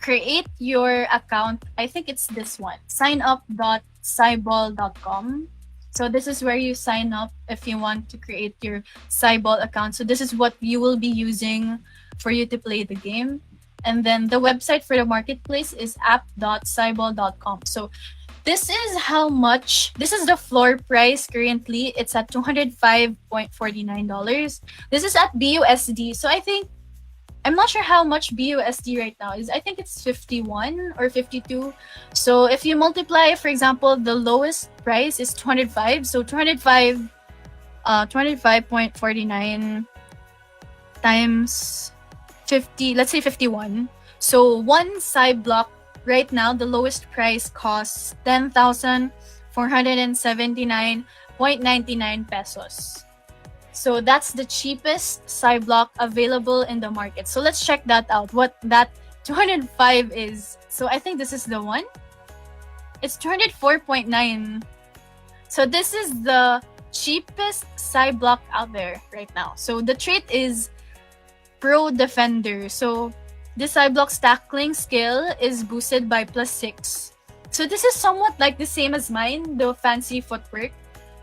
create your account. I think it's this one, signup.cyball.com. So this is where you sign up if you want to create your CYBALL account. So this is what you will be using for you to play the game. And then the website for the marketplace is app.cyball.com. So this is the floor price currently. It's at $205.49. This is at BUSD. So I'm not sure how much BUSD right now is. I think it's 51 or 52. So if you multiply, for example, the lowest price is 205. So 205.49 times 50, let's say 51. So one side block right now, the lowest price costs 10,479.99 pesos. So that's the cheapest side block available in the market. So let's check that out, what that 205 is. So I think this is the one. It's 204.9. So this is the cheapest side block out there right now. So the trait is Pro Defender. So this side block's tackling skill is boosted by +6. So this is somewhat like the same as mine, the fancy footwork,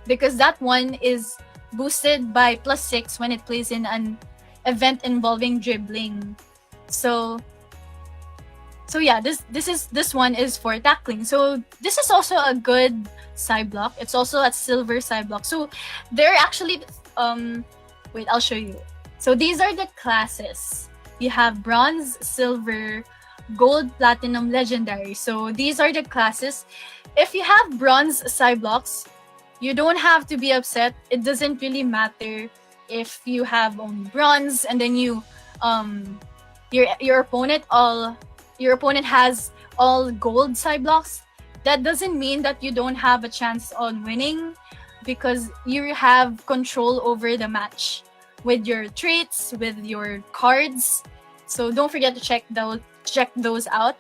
because that one is boosted by +6 when it plays in an event involving dribbling. So yeah, this one is for tackling. So this is also a good side block. It's also a silver side block. So they're actually wait, I'll show you. So these are the classes. You have bronze, silver, gold, platinum, legendary. So these are the classes. If you have bronze side blocks, you don't have to be upset. It doesn't really matter if you have only bronze and then your opponent has all gold side blocks. That doesn't mean that you don't have a chance on winning, because you have control over the match with your traits, with your cards. So don't forget to check those out.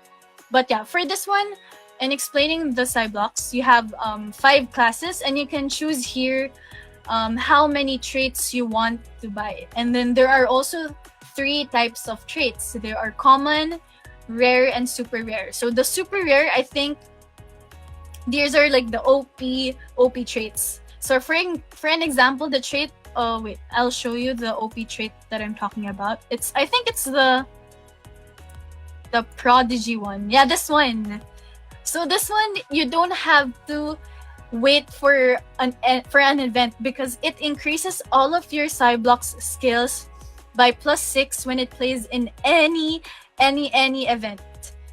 But yeah, for this one, and explaining the side blocks, you have 5 classes, and you can choose here how many traits you want to buy. And then there are also three types of traits. There are common, rare, and super rare. So the super rare, I think these are like the OP traits. So for an example, the trait, oh wait, I'll show you the OP trait that I'm talking about. I think it's the prodigy one. Yeah, this one. So this one, you don't have to wait for an event because it increases all of your Cyblock's skills by +6 when it plays in any event.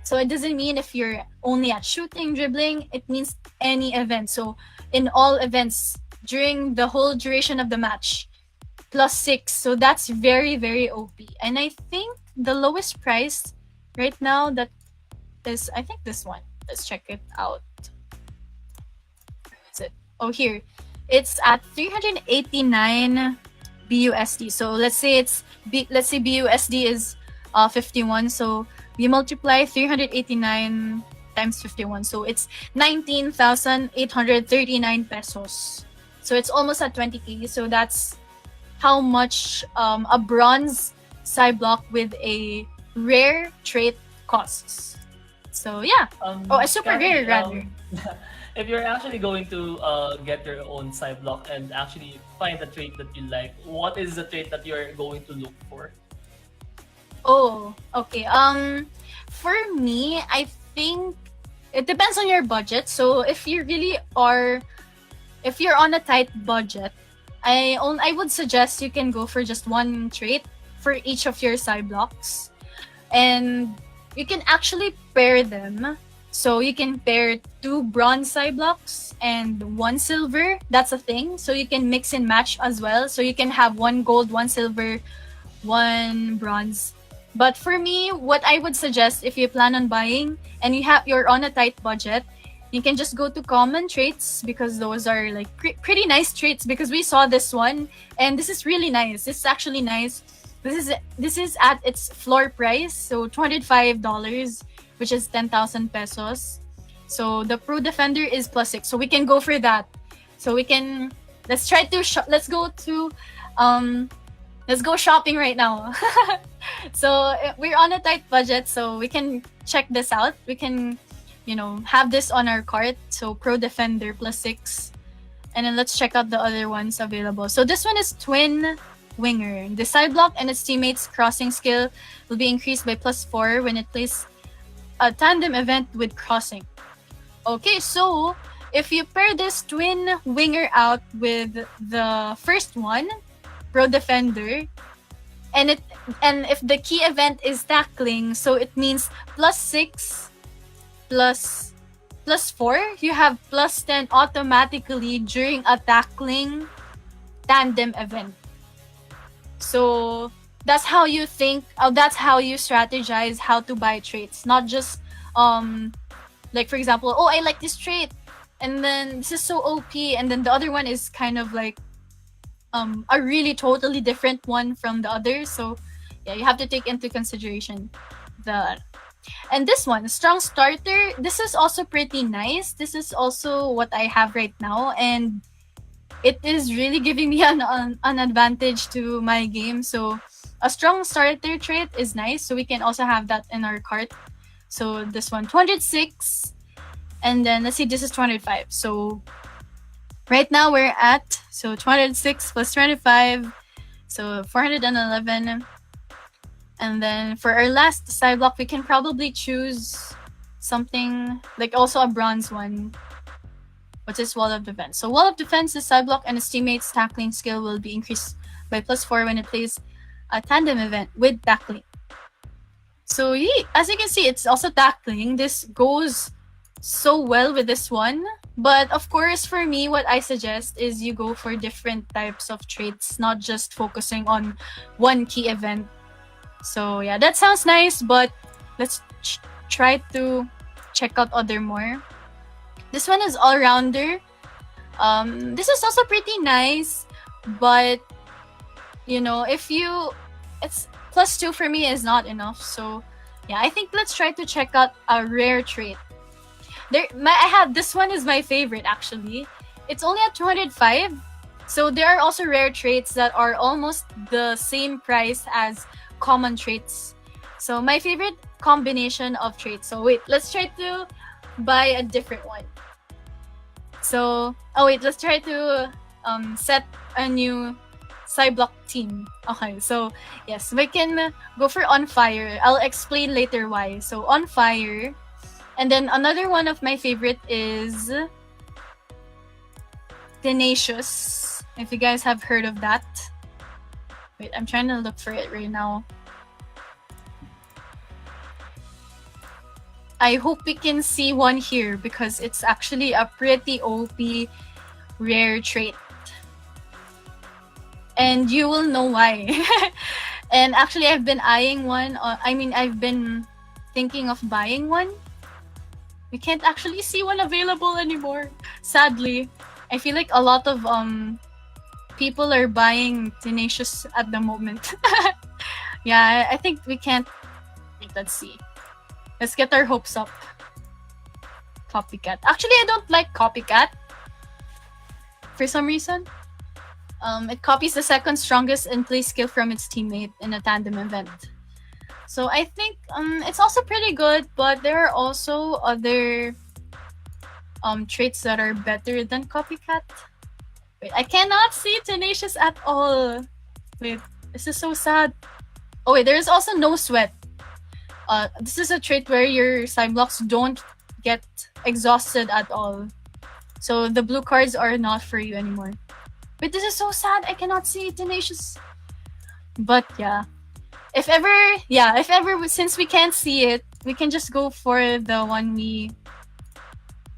So it doesn't mean if you're only at shooting, dribbling, it means any event. So in all events during the whole duration of the match, +6. So that's very, very OP. And I think the lowest price right now that is, I think this one. Let's check it out. Where is it? Oh, here. It's at 389 BUSD. So let's say BUSD is 51. So we multiply 389 times 51. So it's 19,839 pesos. So it's almost at 20k. So that's how much a bronze Cyblock with a rare trait costs. So yeah. A super Kathy, rare rather. If you're actually going to get your own Cyblock and actually find the trait that you like, what is the trait that you're going to look for? Oh, okay. For me, I think it depends on your budget. So if you're on a tight budget, I would suggest you can go for just one trait for each of your Cyblocks, and you can actually pair them. So you can pair 2 bronze Cyblocks and 1 silver. That's a thing. So you can mix and match as well. So you can have 1 gold, 1 silver, 1 bronze. But for me, what I would suggest if you plan on buying and you're on a tight budget, you can just go to common traits because those are like pretty nice traits, because we saw this one and this is really nice. This is actually nice. This is at its floor price, so $205, which is 10,000 pesos. So the Pro Defender is +6, so we can go for that. So let's go shopping right now. So we're on a tight budget, so we can check this out. We can, have this on our cart. So Pro Defender +6, and then let's check out the other ones available. So this one is Twin Winger. The Cyblock and its teammates' crossing skill will be increased by +4 when it plays a tandem event with crossing. Okay, so if you pair this Twin Winger out with the first one, Pro Defender, and if the key event is tackling, so it means +6 +4, you have +10 automatically during a tackling tandem event. So that's how you that's how you strategize how to buy traits, not just like for example, I like this trait and then this is so OP, and then the other one is kind of like a really totally different one from the other. So yeah, you have to take into consideration that. And this one, strong starter, this is also pretty nice. This is also what I have right now, and it is really giving me an advantage to my game. So a strong starter trait is nice, so we can also have that in our cart. So this one, 206, and then let's see, this is 205. So right now we're at 206 plus 25, so 411. And then for our last Cyblock, we can probably choose something like also a bronze one, which is Wall of Defense. So Wall of Defense is Cyblock and its teammates' tackling skill will be increased by +4 when it plays a tandem event with tackling. So as you can see, it's also tackling. This goes so well with this one. But of course, for me, what I suggest is you go for different types of traits, not just focusing on one key event. So yeah, that sounds nice, but let's try to check out other more. This one is all-rounder. This is also pretty nice, but it's +2 for me is not enough. So yeah, I think let's try to check out a rare trait. This one is my favorite actually. It's only at 205, So there are also rare traits that are almost the same price as common traits. So my favorite combination of traits. So wait, let's try to buy a different one. So let's try to set a new Cyblock team. Okay, so yes, we can go for On Fire. I'll explain later why. So On Fire, and then another one of my favorite is Tenacious. If you guys have heard of that. Wait, I'm trying to look for it right now. I hope we can see one here because it's actually a pretty OP rare trait. And you will know why. And actually, I've been eyeing one. I've been thinking of buying one. We can't actually see one available anymore. Sadly, I feel like a lot of people are buying Tenacious at the moment. Yeah, I think we can't. Let's see. Let's get our hopes up. Copycat. Actually, I don't like Copycat. For some reason. It copies the second strongest in play skill from its teammate in a tandem event. So I think it's also pretty good, but there are also other traits that are better than Copycat. Wait, I cannot see Tenacious at all. Wait, this is so sad. Oh wait, there is also No Sweat. This is a trait where your Cyblocks don't get exhausted at all. So the blue cards are not for you anymore. But this is so sad. I cannot see Tenacious. But yeah. If ever, since we can't see it, we can just go for the one we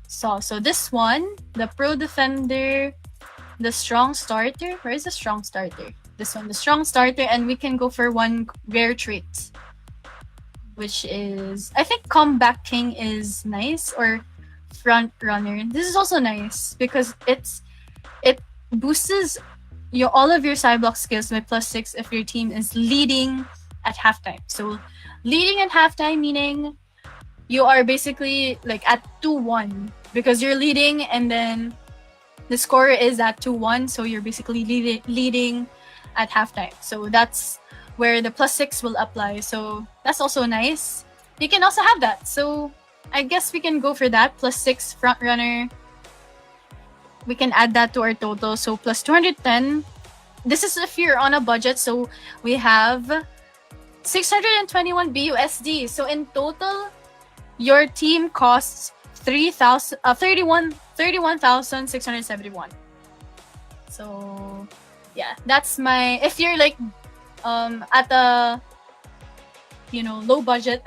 saw. So this one, the Pro Defender, the Strong Starter. Where is the Strong Starter? This one, the Strong Starter, and we can go for one rare trait. Which is, I think Comeback King is nice, or Front Runner. This is also nice because it boosts all of your Cyblock skills by +6 if your team is leading at halftime. So leading at halftime meaning you are basically like at 2-1 because you're leading and then the score is at 2-1, so you're basically leading at halftime. So that's where the +6 will apply. So that's also nice. You can also have that. So I guess we can go for that. +6 Front Runner. We can add that to our total. So +210. This is if you're on a budget. So we have 621 BUSD. So in total, your team costs 31,671. So yeah, that's my, if you're like at a low budget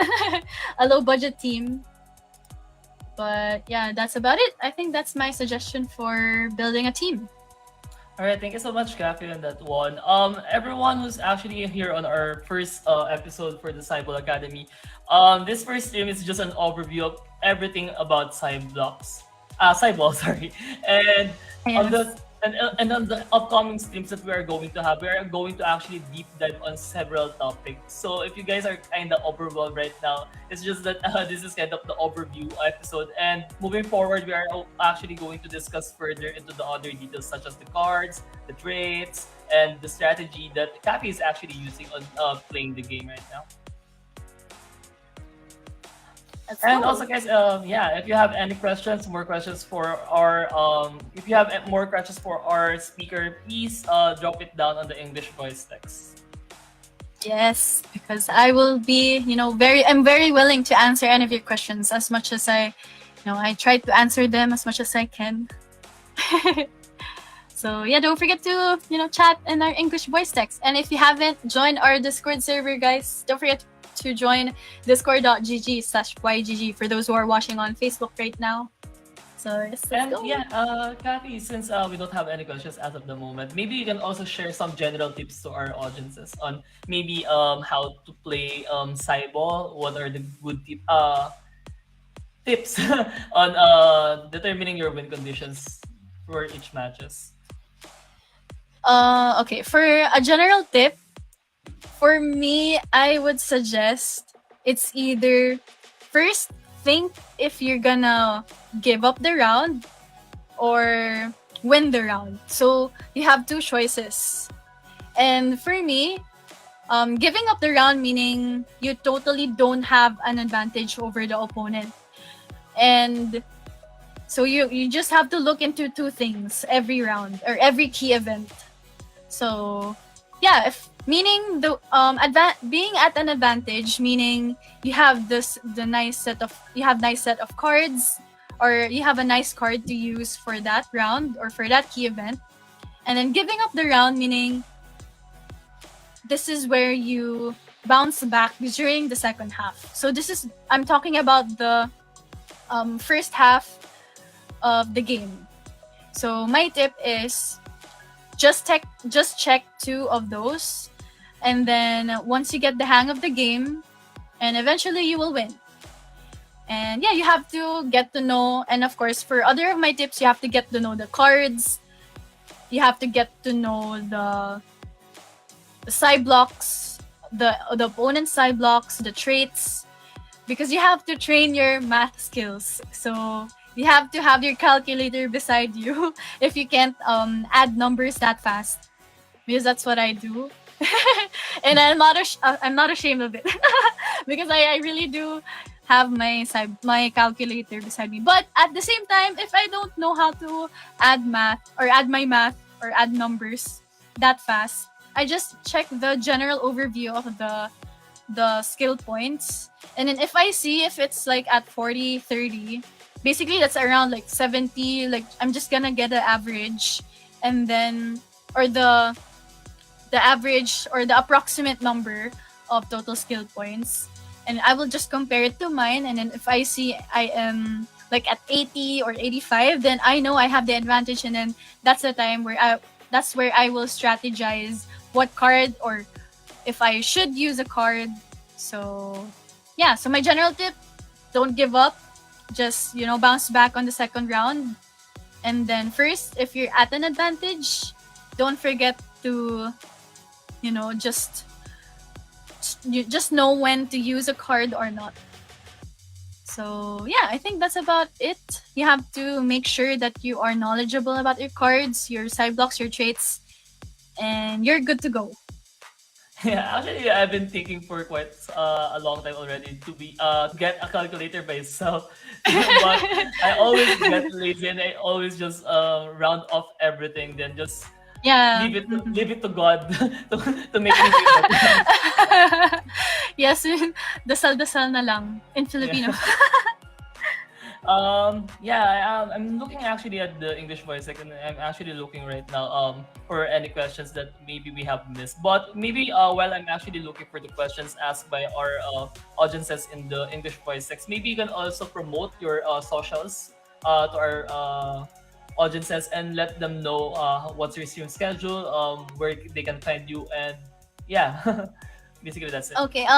a low budget team. But yeah, that's about it. I think that's my suggestion for building a team. All right, thank you so much, Kafi, on that one. Everyone who's actually here on our first episode for the CYBALL Academy, this first stream is just an overview of everything about CYBALL, sorry, and on the and on the upcoming streams that we are going to have, we are going to actually deep dive on several topics. So if you guys are kind of overwhelmed right now, it's just that this is kind of the overview episode. And moving forward, we are actually going to discuss further into the other details such as the cards, the traits, and the strategy that Kafi is actually using on playing the game right now. And also, guys, if you have any questions, more questions for our, if you have more questions for our speaker, please drop it down on the English voice text. Yes, because I will be, I'm very willing to answer any of your questions as much as I try to answer them as much as I can. So yeah, don't forget to, chat in our English voice text. And if you haven't joined our Discord server, guys, don't forget to join discord.gg/YGG for those who are watching on Facebook right now. So yes, let's go. Kafi, since we don't have any questions as of the moment, maybe you can also share some general tips to our audiences on maybe how to play CYBALL. What are the good tips on determining your win conditions for each matches? Okay, for a general tip, for me, I would suggest it's either first think if you're gonna give up the round or win the round. So you have two choices. And for me, giving up the round meaning you totally don't have an advantage over the opponent. And so you just have to look into two things every round or every key event. So yeah, if meaning the being at an advantage meaning you have nice set of cards, or you have a nice card to use for that round or for that key event. And then giving up the round meaning this is where you bounce back during the second half. So I'm talking about the first half of the game. So my tip is just check two of those, and then once you get the hang of the game, and eventually you will win. And yeah, you have to get to know, and of course for other of my tips, you have to get to know the cards. You have to get to know the side blocks, the opponent's side blocks, the traits, because you have to train your math skills. So you have to have your calculator beside you if you can't add numbers that fast, because that's what I do. And I'm not ashamed of it because I really do have my calculator beside me. But at the same time, if I don't know how to add my math or add numbers that fast, I just check the general overview of the skill points. And then if I see if it's like at 40, 30, basically that's around like 70, like I'm just gonna get the average, and then or the average or the approximate number of total skill points, and I will just compare it to mine. And then if I see I am like at 80 or 85, then I know I have the advantage, and then that's the time that's where I will strategize what card or if I should use a card. So yeah, so my general tip, don't give up. Just, bounce back on the second round. And then first, if you're at an advantage, don't forget to, just know when to use a card or not. So yeah, I think that's about it. You have to make sure that you are knowledgeable about your cards, your side blocks, your traits, and you're good to go. Yeah, actually, I've been thinking for quite a long time already to get a calculator myself, but I always get lazy and I always just round off everything, then just Yeah. leave it to God to make me feel better. Yes, dasal-dasal na lang in Filipino. I'm looking actually at the English voice and I'm actually looking right now for any questions that maybe we have missed. But maybe while I'm actually looking for the questions asked by our audiences in the English voice sex, maybe you can also promote your socials to our audiences and let them know what's your stream schedule, where they can find you, and yeah. Basically, that's it. Okay,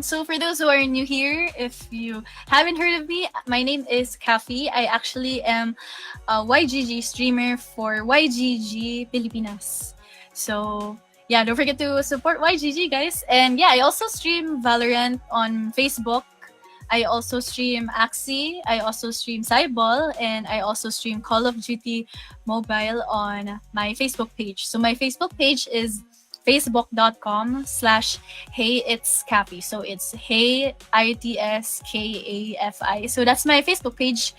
so for those who are new here, if you haven't heard of me, my name is Kafi. I actually am a YGG streamer for YGG Pilipinas. So yeah, don't forget to support YGG, guys. And yeah, I also stream Valorant on Facebook. I also stream Axie. I also stream CYBALL, and I also stream Call of Duty Mobile on my Facebook page. So my Facebook page is facebook.com/hey it's Kafi. So it's hey ITSKAFI. So that's my Facebook page,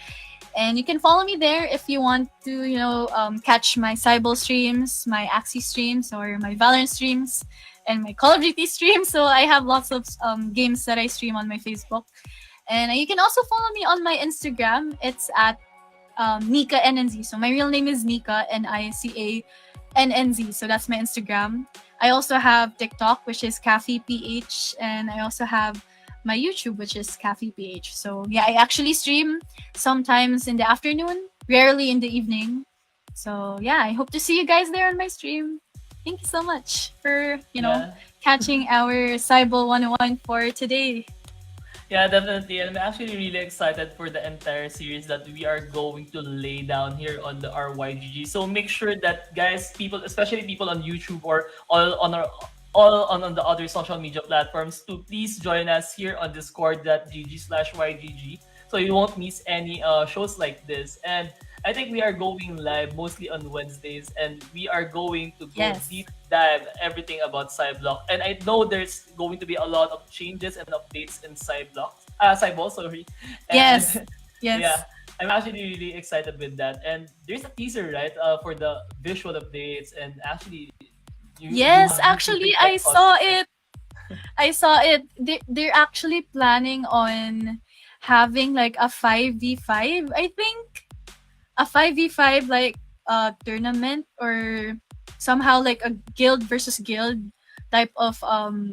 and you can follow me there if you want to catch my CYBALL streams, my Axie streams, or my Valorant streams, and my Call of Duty streams. So I have lots of games that I stream on my Facebook. And you can also follow me on my Instagram. It's at Nika NNZ. So my real name is Nika, NICA NNZ. So that's my Instagram. I also have TikTok, which is Kafi PH, and I also have my YouTube, which is Kafi PH. So yeah, I actually stream sometimes in the afternoon, rarely in the evening. So yeah, I hope to see you guys there on my stream. Thank you so much for catching our CYBALL 101 for today. Yeah, definitely. And I'm actually really excited for the entire series that we are going to lay down here on the RYGG. So make sure that guys, people, especially people on YouTube or all on the other social media platforms, to please join us here on discord.gg/YGG so you won't miss any shows like this. And I think we are going live mostly on Wednesdays, and we are going to go Yes. deep dive everything about Cyblock. And I know there's going to be a lot of changes and updates in Cyball, sorry. And Yes. Yes. yeah, I'm actually really excited with that. And there's a teaser, right, for the visual updates, and actually, you Yes, have been actually keeping I quite saw positive. it. I saw it. They're actually planning on having like a 5v5, I think. A 5v5 like tournament, or somehow like a guild versus guild type of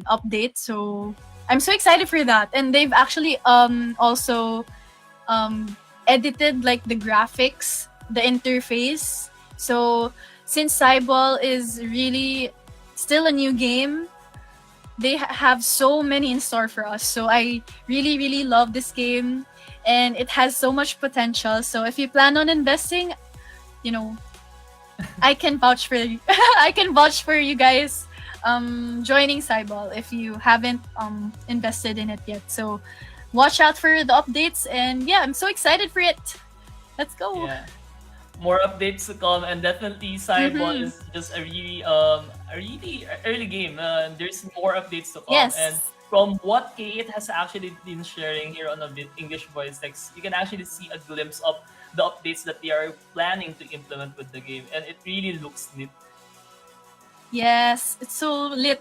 update. So I'm so excited for that. And they've actually also um edited like the graphics, the interface. So since Cyball is really still a new game, they have so many in store for us. So I really, really love this game, and it has so much potential. So if you plan on investing, you know, I can vouch for you. I can vouch for you guys joining Cyball if you haven't invested in it yet. So watch out for the updates, and yeah, I'm so excited for it. Let's go. Yeah. More updates to come, and definitely Cyball Mm-hmm. is just a really early game. There's more updates to come, and Yes. from what Kate has actually been sharing here on a English voice text, you can actually see a glimpse of the updates that they are planning to implement with the game, and it really looks neat. Yes, it's so lit.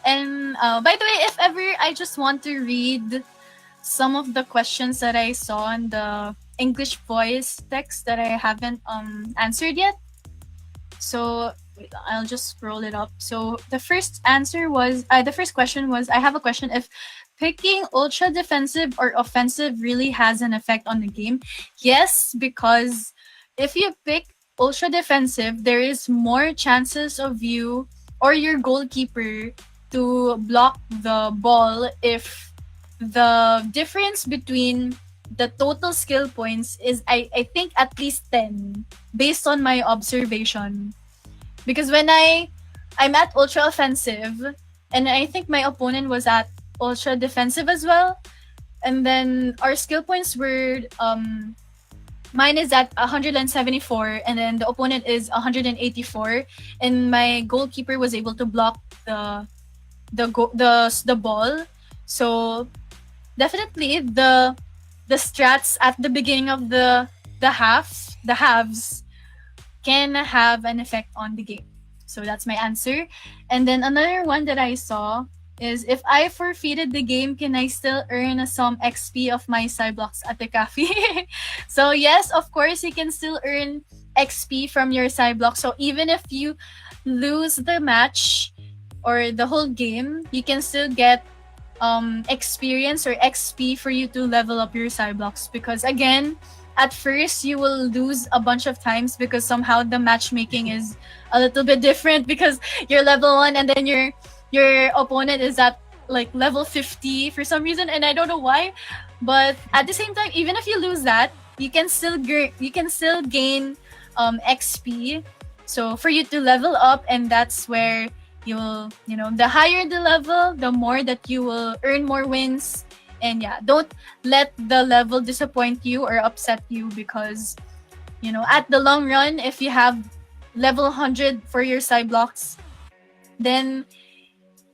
And by the way, if ever I just want to read some of the questions that I saw in the English voice text that I haven't answered yet. So wait, I'll just scroll it up. So the first question was, I have a question, if picking ultra defensive or offensive really has an effect on the game. Yes, because if you pick ultra defensive, there is more chances of you or your goalkeeper to block the ball if the difference between the total skill points is, I think, at least 10 based on my observation. Because when I'm at ultra offensive, and I think my opponent was at ultra defensive as well, and then our skill points were mine is at 174, and then the opponent is 184, and my goalkeeper was able to block the ball. So definitely the strats at the beginning of the halves can have an effect on the game. So that's my answer. And then another one that I saw is, if I forfeited the game, can I still earn some XP of my Cyblocks at the Kafi? So yes, of course you can still earn XP from your Cyblock. So even if you lose the match or the whole game, you can still get experience or XP for you to level up your Cyblocks. Because again, at first you will lose a bunch of times because somehow the matchmaking is a little bit different, because you're level 1 and then your opponent is at like level 50 for some reason, and I don't know why. But at the same time, even if you lose that, you can still gain XP, so for you to level up. And that's where the higher the level, the more that you will earn more wins. And yeah, don't let the level disappoint you or upset you, because at the long run, if you have level 100 for your side blocks, then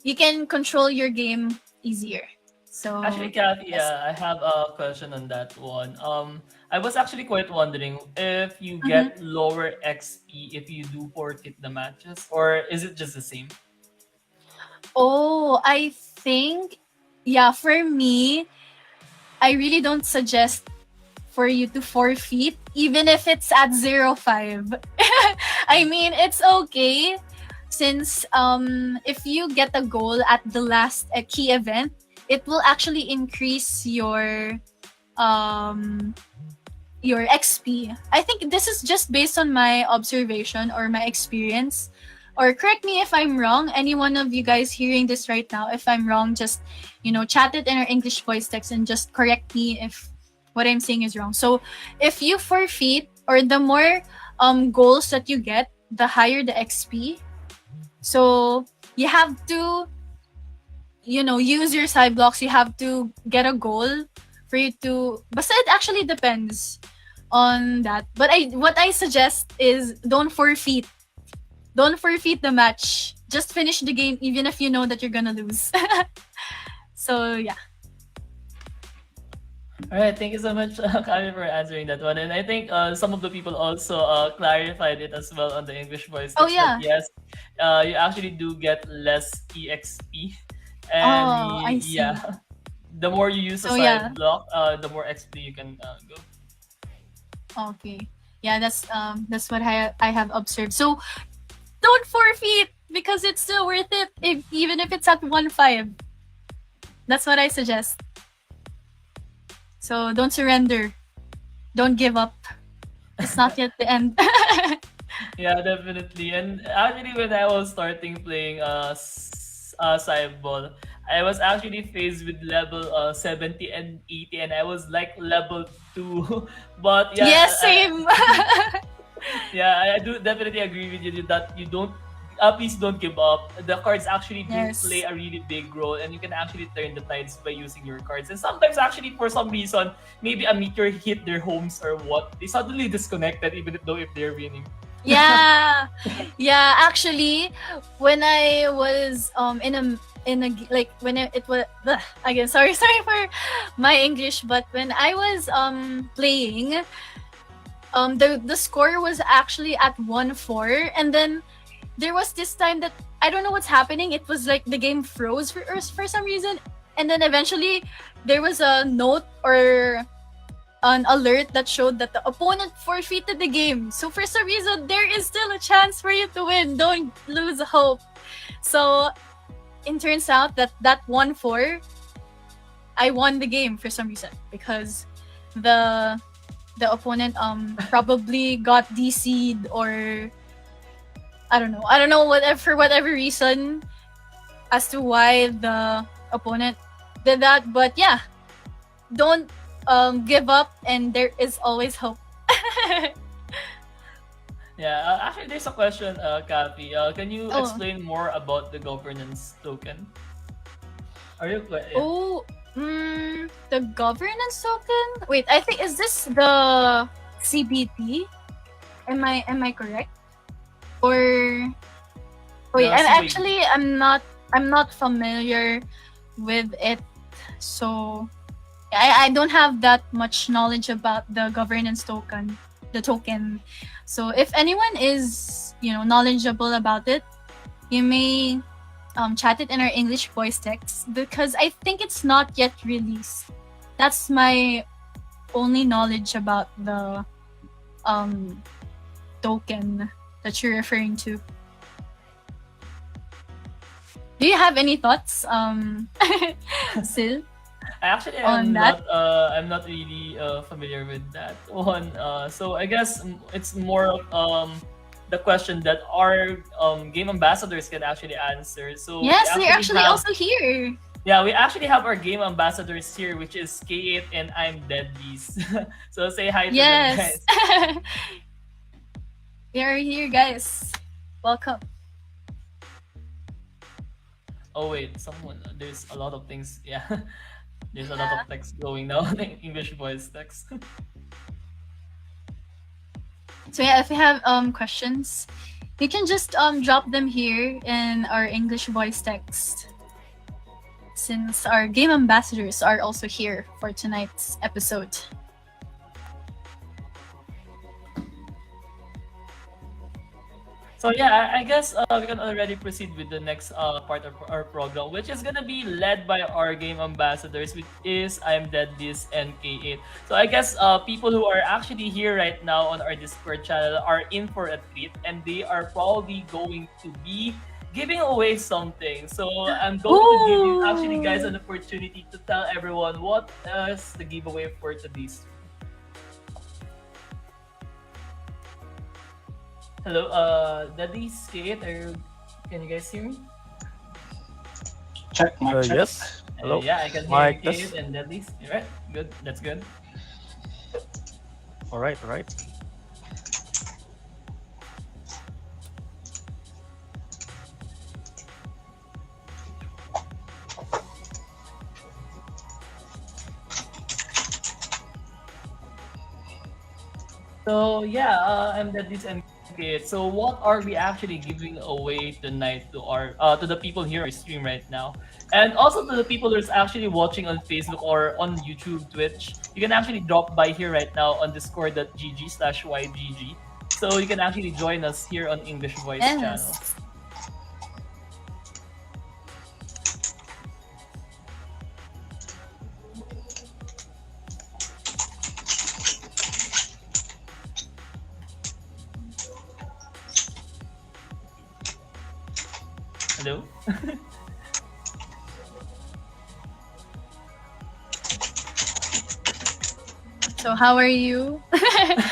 you can control your game easier. Actually, So Kathy, yes. I have a question on that one. I was actually quite wondering if you Mhm. get lower XP if you do forfeit the matches, or is it just the same? Oh, I think, yeah, for me, I really don't suggest for you to forfeit, even if it's at 0.5. I mean, it's okay, since if you get a goal at the last key event, it will actually increase um your XP. I think this is just based on my observation or my experience. Or correct me if I'm wrong. Any one of you guys hearing this right now, if I'm wrong, just chat it in our English voice text and just correct me if what I'm saying is wrong. So if you forfeit, or the more goals that you get, the higher the XP. So you have to use your side blocks. You have to get a goal for you to. But it actually depends on that. But what I suggest is don't forfeit the match. Just finish the game even if you know that you're gonna lose. So yeah. All right, thank you so much, Kafi, for answering that one. And I think some of the people also clarified it as well on the English voice Oh text that yeah. yes, you actually do get less EXP, and Oh, I see. yeah, the more you use a So yeah. side block, the more XP you can go. Okay. Yeah, that's what I have observed. So don't forfeit because it's still worth it even if it's at 1-5. That's what I suggest. So don't surrender. Don't give up. It's not yet the end. Yeah, definitely. And actually, when I was starting playing CYBALL, I was actually faced with level 70 and 80, and I was like level 2. But yeah, Yes, same. yeah, I do definitely agree with you that you don't. Please don't give up. The cards actually do play Yes. a really big role, and you can actually turn the tides by using your cards. And sometimes, actually, for some reason, maybe a meteor hit their homes or what, they suddenly disconnected, even though if they're winning. Yeah. Yeah, actually, when I was in a like when it was again, sorry for my English, but when I was playing, the score was actually at 1-4, and then there was this time that I don't know what's happening. It was like the game froze for us for some reason, and then eventually there was a note or an alert that showed that the opponent forfeited the game. So for some reason, there is still a chance for you to win. Don't lose hope. So it turns out that 1-4, I won the game for some reason because the opponent probably got DC'd or I don't know. I don't know whatever for whatever reason as to why the opponent did that. But yeah, don't give up, and there is always hope. Yeah, actually, there's a question, Kafi. Can you Oh, explain more about the governance token? Are you yeah. oh, the governance token. Wait, I think is this the CBT? Am I correct? Or wait, The CYB? I'm not familiar with it, so I don't have that much knowledge about the governance token, the token. So if anyone is knowledgeable about it, you may chat it in our English voice text because I think it's not yet released. That's my only knowledge about the um token that you're referring to. Do you have any thoughts, Sil, Actually, on that? I'm not really familiar with that one. So I guess it's more of the question that our game ambassadors can actually answer. So we Yes, they're actually actually have also here. yeah, we actually have our game ambassadors here, which is K8 and I'm Deadbeast. So say hi to them, Yes. guys. They are here, guys. Welcome. Oh wait, someone. There's a lot of things. Yeah, there's a lot Yeah. of text going now. English voice text. So yeah, if you have questions, you can just drop them here in our English voice text. Since our game ambassadors are also here for tonight's episode. So yeah, I guess we can already proceed with the next part of our program, which is gonna be led by our game ambassadors, which is I'm Deadlist and K8. So I guess people who are actually here right now on our Discord channel are in for a treat, and they are probably going to be giving away something. So I'm going to give you actually guys Ooh. an opportunity to tell everyone what is the giveaway for today's. Hello, Daddy, Skate, can you guys hear me? Check, mic check. Yes. Hello. Yeah, I can hear Mic you, test. Kate and Daddy. Alright, good. That's good. All right. All right. So yeah, I'm Deadly's and Kate. So what are we actually giving away tonight to our to the people here on our stream right now, and also to the people who's actually watching on Facebook or on YouTube, Twitch? You can actually drop by here right now on discord.gg/YGG. So you can actually join us here on English Voice channel. Yes. Hello. So how are you?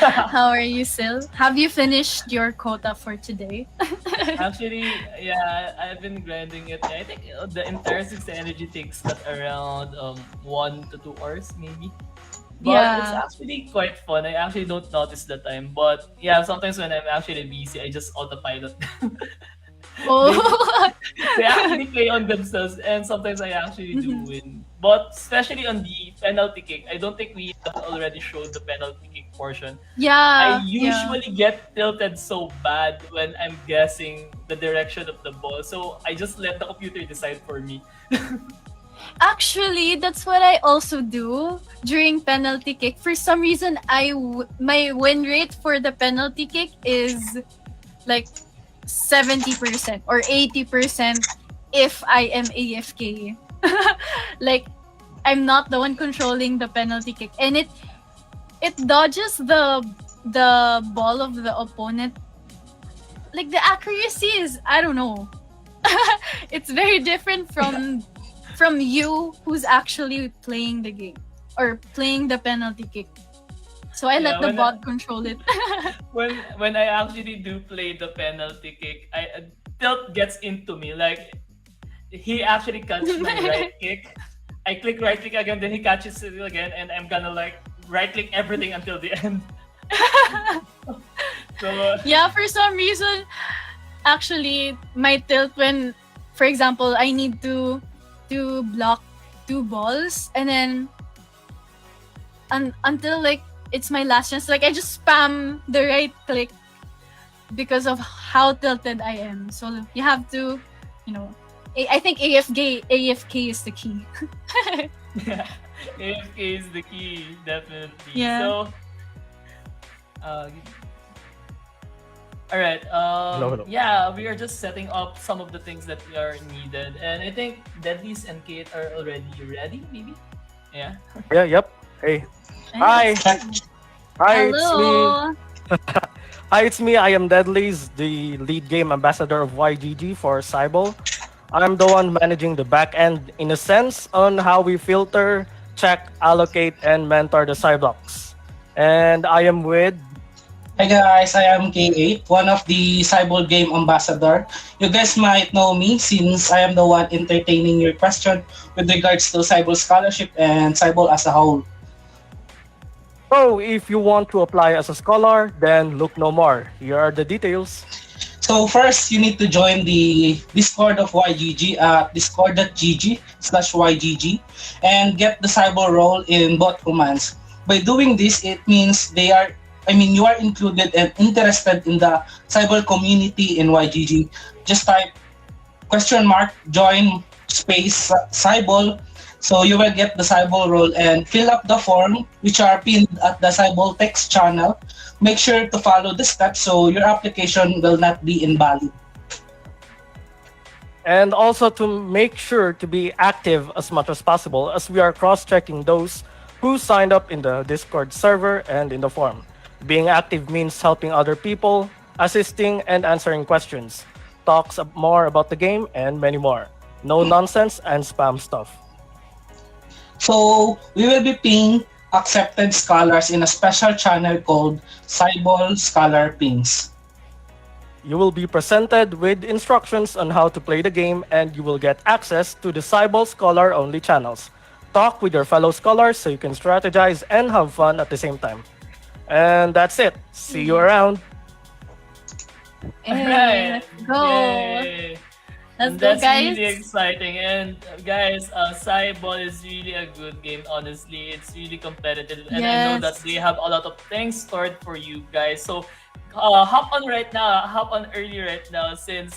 How are you, Sil? Have you finished your quota for today? Actually, yeah, I've been grinding it. I think the entire 60 energy takes that around 1 to 2 hours maybe. But it's Yeah. actually quite fun. I actually don't notice the time. But yeah, sometimes when I'm actually busy, I just autopilot. they Oh. they actually play on themselves, and sometimes I actually do Mhm. win. But especially on the penalty kick, I don't think we have already showed the penalty kick portion. I Yeah, yeah. usually get tilted so bad when I'm guessing the direction of the ball, so I just let the computer decide for me. Actually, that's what I also do during penalty kick. For some reason, my win rate for the penalty kick is like 70% or 80% if I am AFK. Like I'm not the one controlling the penalty kick, and it dodges the ball of the opponent. Like the accuracy is, I don't know. It's very different from you who's actually playing the game or playing the penalty kick. So I Yeah, let the bot control it. when I actually do play the penalty kick, I tilt gets into me. Like he actually catch my right kick. I click right click again, then he catches it again, and I'm gonna like right click everything until the end. So Yeah, for some reason, actually, my tilt when, for example, I need to block two balls, and then until like it's my last chance, like I just spam the right click because of how tilted I am. So you have to, you know, I think AFK is the key. yeah, AFK is the key, definitely. Yeah. So uh, all right. Hello, hello. Yeah, we are just setting up some of the things that are needed, and I think Deadlies and Kate are already ready. Maybe. Yeah. Yeah, yep. Hey. Hi. Hi, it's me. Hello. Hi, it's me. I am Deadly's, the lead game ambassador of YGG for CYBALL. I'm the one managing the back end in a sense on how we filter, check, allocate, and mentor the Cyblocks. And I am with Hi guys, I am K8, one of the CYBALL game ambassador. You guys might know me since I am the one entertaining your question with regards to CYBALL scholarship and CYBALL as a whole. So if you want to apply as a scholar, then look no more. Here are the details. So first, you need to join the Discord of YGG at discord.gg/YGG and get the CYBALL role in bot commands. By doing this, it means you are included and interested in the CYBALL community in YGG. Just type !join space CYBALL, so you will get the CYBALL role and fill up the form which are pinned at the CYBALL text channel. Make sure to follow the steps so your application will not be invalid. And also to make sure to be active as much as possible, as we are cross-checking those who signed up in the Discord server and in the forum. Being active means helping other people, assisting, and answering questions. Talks more about the game, and many more. No nonsense and spam stuff. So we will be pinging accepted scholars in a special channel called CYBALL Scholar Pings. You will be presented with instructions on how to play the game, and you will get access to the CYBALL Scholar only channels. Talk with your fellow scholars so you can strategize and have fun at the same time. And that's it. See you around. Hey, let's go. Yay. Let's And go, that's guys. really exciting. And guys, CYBALL is really a good game, honestly. It's really competitive. And I know that Yes. they have a lot of things stored for you guys. So hop on right now, hop on early right now since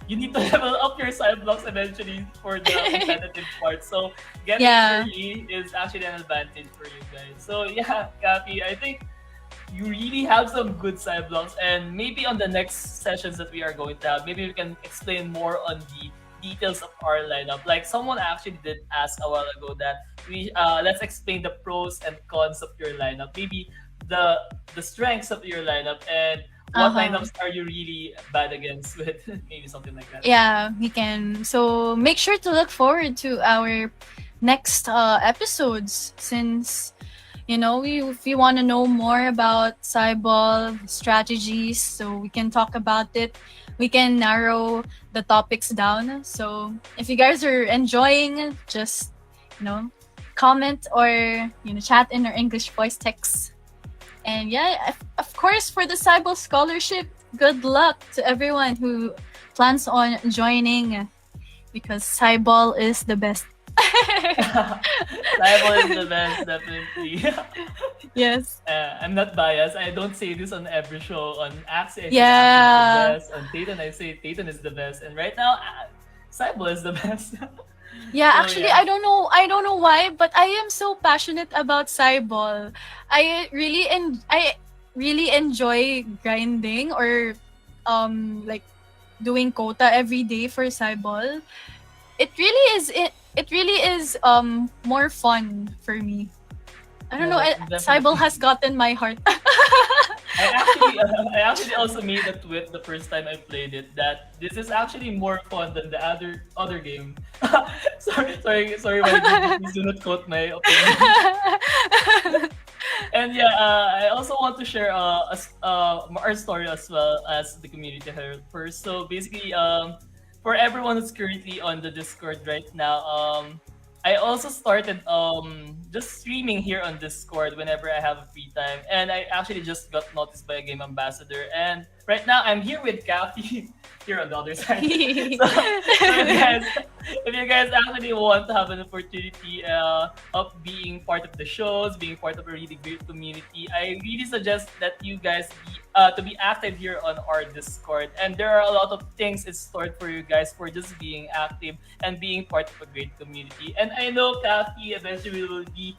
you need to level up your side blocks eventually for the competitive part. So getting in Yeah. early is actually an advantage for you guys. So yeah, Kafi, I think you really have some good side blocks, and maybe on the next sessions that we are going to have, maybe we can explain more on the details of our lineup. Like someone actually did ask a while ago that we let's explain the pros and cons of your lineup. Maybe the the strengths of your lineup and what Uh-huh. lineups are you really bad against with maybe something like that. Yeah, we can. So make sure to look forward to our next episodes, since we if you want to know more about Cyball strategies, so we can talk about it. We can narrow the topics down. So if you guys are enjoying, just you know comment or chat in our English voice text. And yeah, of course, for the Cyball scholarship, good luck to everyone who plans on joining, because Cyball is the best. Cyber is the best, definitely. Yes. I'm not biased. I don't say this on every show. On Axie, I say Axie is the Yeah. best. On Titan, I say Titan is the best. And right now, Cyber is the best. Yeah, So actually, yeah. I don't know why, but I am so passionate about Cyball. I really enjoy grinding, or like doing quota every day for Cyball. It really is more fun for me. I don't Yeah, know. Cyball definitely. has gotten my heart. I actually also made a tweet the first time I played it that this is actually more fun than the other game. Sorry, YGG, please do not quote my opinion. And yeah, I also want to share our story as well as the community here first. So basically, for everyone who's currently on the Discord right now, I also started just streaming here on Discord whenever I have a free time, and I actually just got noticed by a game ambassador. And right now, I'm here with Kafi here on the other side. So if you guys actually want to have an opportunity of being part of the shows, being part of a really great community, I really suggest that you guys be active here on our Discord. And there are a lot of things in stored for you guys for just being active and being part of a great community. And I know Kathy eventually will be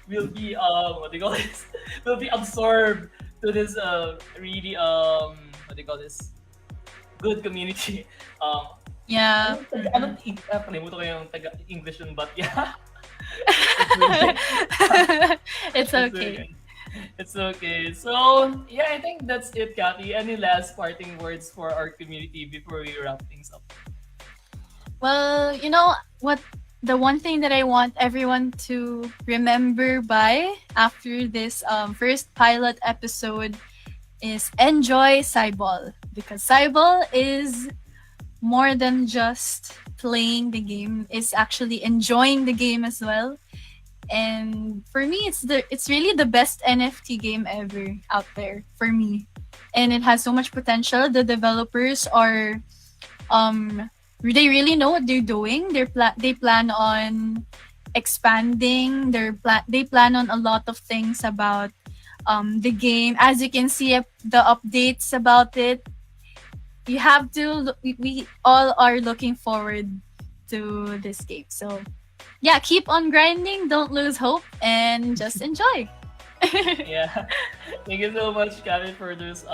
what do you call this? Will be absorbed to this really what do you call this? Good community. Yeah. Kalimutan ko yung taga-English yun, but yeah. It's okay. It's It's okay. okay. It's okay. So, yeah, I think that's it, Kathy. Any last parting words for our community before we wrap things up? Well, you know what? The one thing that I want everyone to remember by after this first pilot episode is enjoy Cyball, because Cyball is more than just playing the game; it's actually enjoying the game as well. And for me, it's really the best NFT game ever out there for me, and it has so much potential. The developers are they really know what they're doing. They plan on expanding. They plan on a lot of things about the game. As you can see, the updates about it. You have to. We all are looking forward to this game. So yeah, keep on grinding. Don't lose hope, and just enjoy. Yeah. Thank you so much, Kevin, for this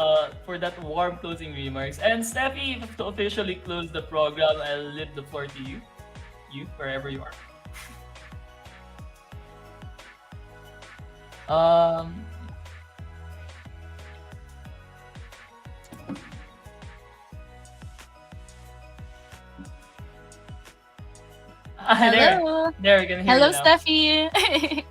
for that warm closing remarks. And Steffi, to officially close the program, I'll leave the floor to you. You, wherever you are. Um there. Hello. There, we can hear Hello, you now. Steffi.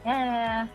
Yeah.